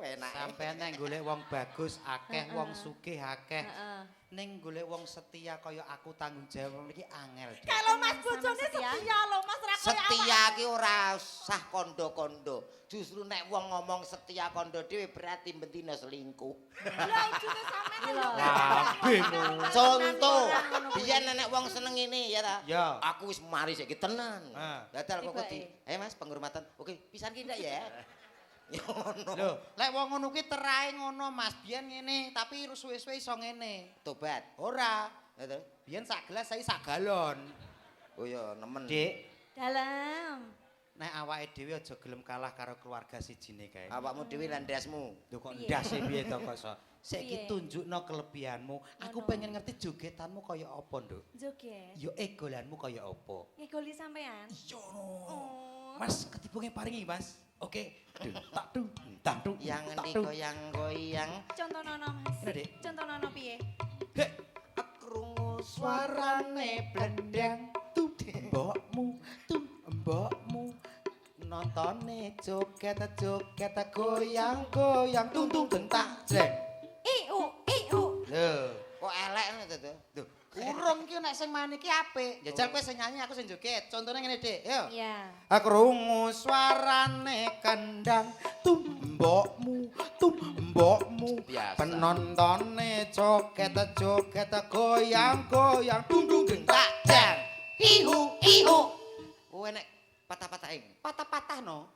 Enak. Sampean nek golek wong bagus akeh, wong sugih akeh. Heeh. Ning golek wong setia kaya aku tanggung jawab iki angel. Dik. Kalau Mas Sama bojone setia. setia lho, Mas ra koyo Setia ki ora usah kondo-kondo. Justru nek wong ngomong setia kondo dhewe berarti bentina selingkuh. Lah ujune sampean lho. Contoh, biyen nek wong seneng ini ya ta. Ya. Aku wis mari saiki tenan. Ah. Dadal kok di. Tibake. Ayo Mas penghormatan. Oke, pisan ki ndak ya. Ya ngono. Lho, lek wong ngono ki terae ngono Mas, biyen ngene, tapi suwe-suwe iso ngene. Tobat. Ora. Ya to? Biyen sak gelas saiki sak galon. Oh ya nemen. Dik, Dalam. nek awake dhewe aja gelem kalah karo keluarga sijine kae. Awakmu dhewe lan ndasmu. Lho kok Piye? ndase piye to kok iso? Saiki Piye? tunjukno kelebihanmu. Aku Ngono. pengen ngerti jogetanmu kaya apa, Nduk. Joget. Yo egolanmu kaya apa? Ngegoli sampean. Iya no. Oh. Mas ketibunge paringi, Mas. Oke. Tak du, tak du. Yang tak ngendi du. goyang-goyang. Contohnono, Mas. Ngene, Dik. Contohnono piye? Hek, Krungu suarane blendeng tum mbokmu, nontone joget-joget goyang-goyang tung-tung gentak jreng. Iu. Lho, kok elek ngono to? Duh, urung ki nek sing main iki apik. Jajal kowe sing nyanyi aku sing joget. Contone ngene, Dik. Yo. Iya. Krungu suarane kendang tumbokmu Biasa. penontone joget-joget goyang-goyang tung-tung gentak jang ihu Kowe nek patah-patahin. patah-patah no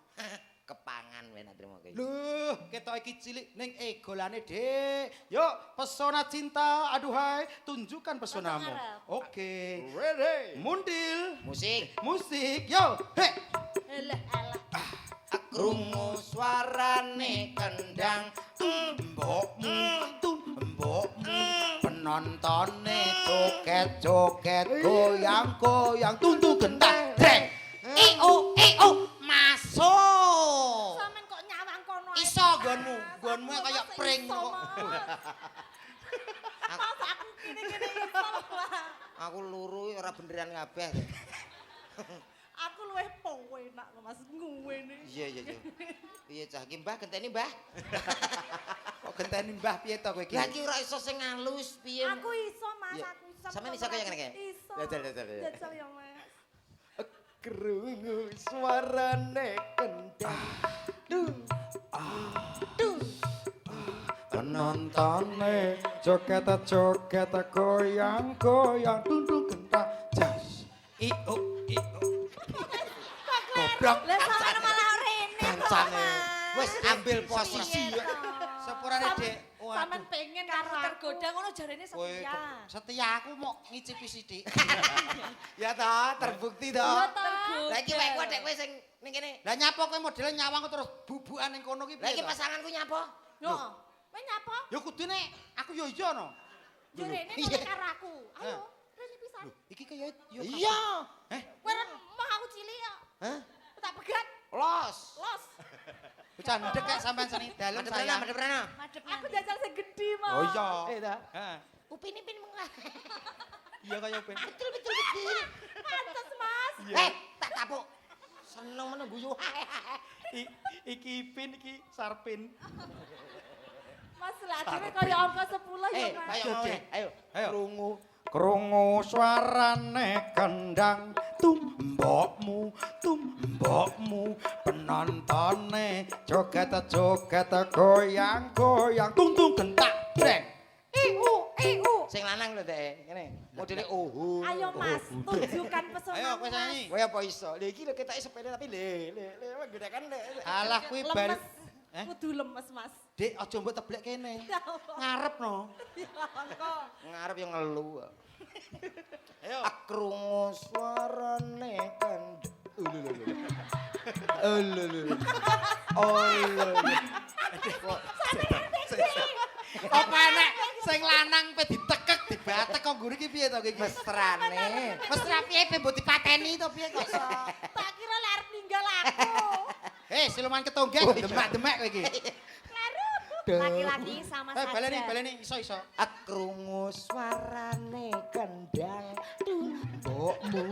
Kepangan kowe nek trimo kowe. lho ketok iki cilik ning egolane Dik yuk pesona cinta aduhai tunjukkan pesonamu ngarep. oke Ready. mundil Musik. musik yo hek Elah. Krungu suarane kendang. mbokmu penontone joget-joget goyang-goyang tuntu gentak dreng iu masuk Sampean kok nyawang kono ae. iso gonmu gonmu kaya pring Iso, kok Mas. Mas aku gini-gini iso lah. Aku luru ora beneran kabeh. Aku luwih powe nak Mas nguwene. Iya. Piye cah iki Mbah genteni Mbah? kok genteni mbah piye to kowe iki Lah iki ora iso sing halus piye. Aku iso Mas, Iya. aku iso. Sampeyan iso kaya ngene kae? Iso. Jajal ya. Jajal ya Mas. Krungu suarane kendang. penontone joget-joget goyang-goyang tuntu gentak jas iu goblok Lah sampean malah rene. kancane Wis ambil posisi. Piye to? Sepurane, Dik. Sampeyan pengen Kamu karo aku. tergoda ngono jarene Kowe setia. setia aku mau ngicipi sithik. Ya ta, terbukti Iya ta. to. Lah iki wek kowe dek kowe sing ning kene. Lah nyapa kowe modele nyawang terus bubukan ning kono ki Lah iki piye? to? pasanganku nyapa? Yo, kowe nyapa? Ya kudune aku yo iya no. Jarene ngene karo aku. Ayo, rene pisan. Iki kaya yo. Iya. Kowe mau aku cilik kok. Hah? Tak pegat. Los. Los. Candek kayak sampean seni dalem sayang. Madep rena. Aku jajal sing gedhi, Mas. Oh iya. Ta. Heeh. Upin-ipin menggah. Iya kaya ben. Betul betul betul. Pantes, Mas. Tak tapuk. Seneng meneng guyu. Iki Ipin iki Sarpin. Mas lah dhewe kaya angka 10 ya, Mas. Ayo mau. Ayo. Ayo. Krungu suarane kendang tumbokmu penontonne joget-joget goyang-goyang tung gentak breng. Sing lanang lho Dek. Ngene. Modele Ayo, Mas, tunjukkan pesona. Ayo kowe nyanyi. Kowe apa iso? Lha iki lho ketoke sepele tapi le gedekan le. Alah kuwi bar Lemes. Kudu lemes, Mas. Dik aja mbok teblek kene. Ngarep no. Ngarep yang ngelu. Ayo. Krungu suarane kendang. Apa enek sing lanang pe ditekek dibatek kok ngguri iki piye to iki? Mesrane. Mesra piye pe mbok dipateni to piye kok iso? Tak kira lek arep ninggal aku. Siluman ketonggek demak-demak kowe iki. Laki-laki sama saja. Baleni iso. Krungu suarane kendang mbokmu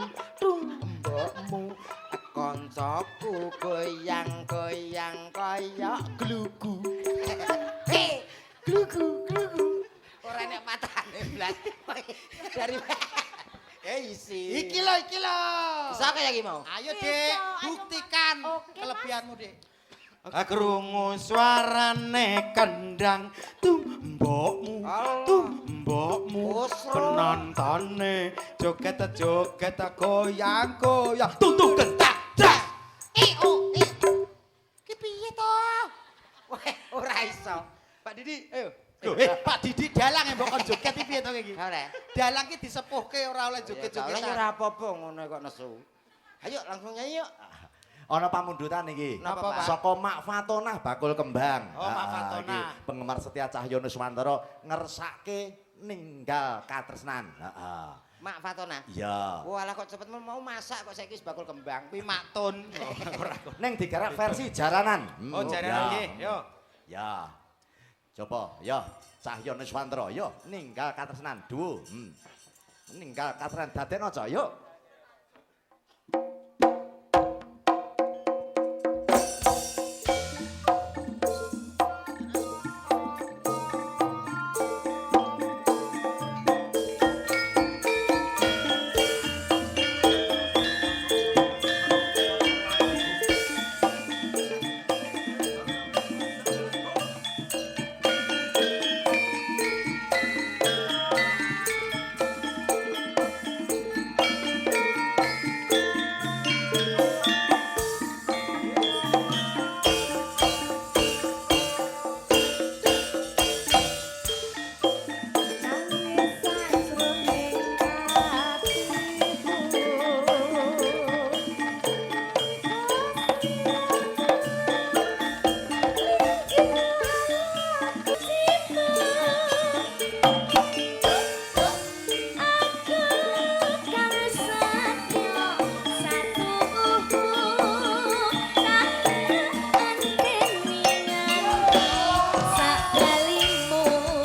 kancaku goyang-goyang kaya glugu. Glugu. Ora nek matane blas. Dari isi. Iki lho. Bisa kaya iki mau. Ayo, Bisa, Dik, ayo, buktikan Mas. Oke, Mas. kelebihanmu, Dik. Krungu suarane kendang tumbokmu Usro. penontone joget-joget goyang-goyang tung gentak das. Ki piye to? Weh, ora iso. Pak Didi, ayo. Lho, Pak Didi dalang mbok kon joget iki piye to iki? Ora. Dalang ki disepuhke ora oleh Joget-joget joget-jogetan. ora apa-apa ngono kok nesu. Ayo langsung nyanyi yuk. Ana pamundutan iki. Napa, Pak? Saka Mak Fatonah bakul kembang. Oh, Mak Ah, Fatonah. iki penggemar setia Cahyono Swantara ngersake ninggal katresnan. Heeh. Mak Fatona. Iya. Walah kok cepet mau masak kok saiki wis bakul kembang. Kuwi maktun. Ning digarap versi jaranan. Oh, jaranan nggih. Yo. Ya. Coba, ya. Cahyono Swantara, yo ninggal katresnan. Duh. Ninggal katresnan dadekno, Cok. Yuk.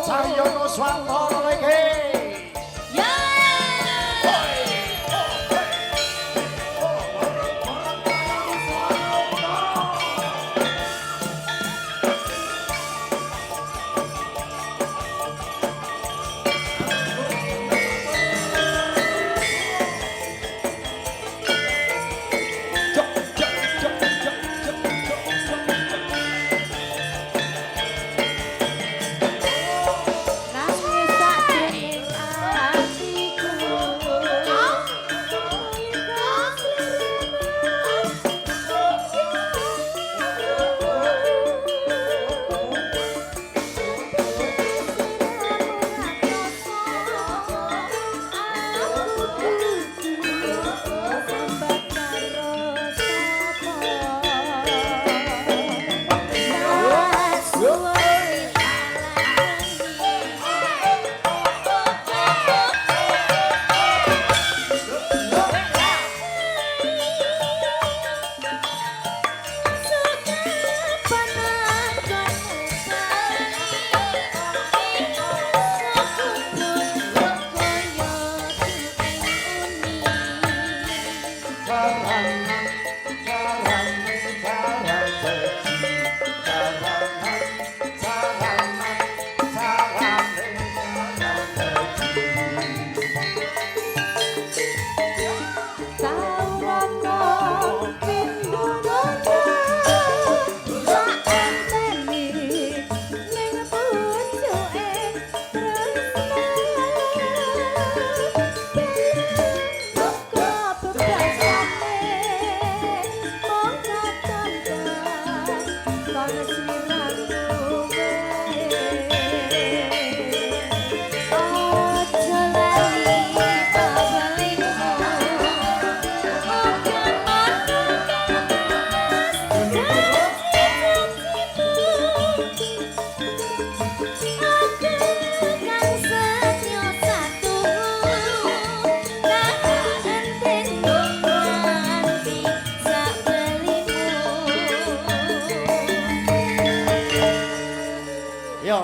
Cahyono Swantara iki. Nangis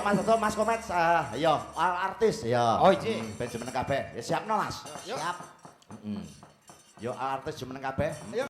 Mas Dodo, Mas Komet, ya artis ya. Oh, iya. Ben jemeneng kabeh. Ya siapno Mas. Yuk. Siap. Yo artis jemeneng kabeh. Ayo.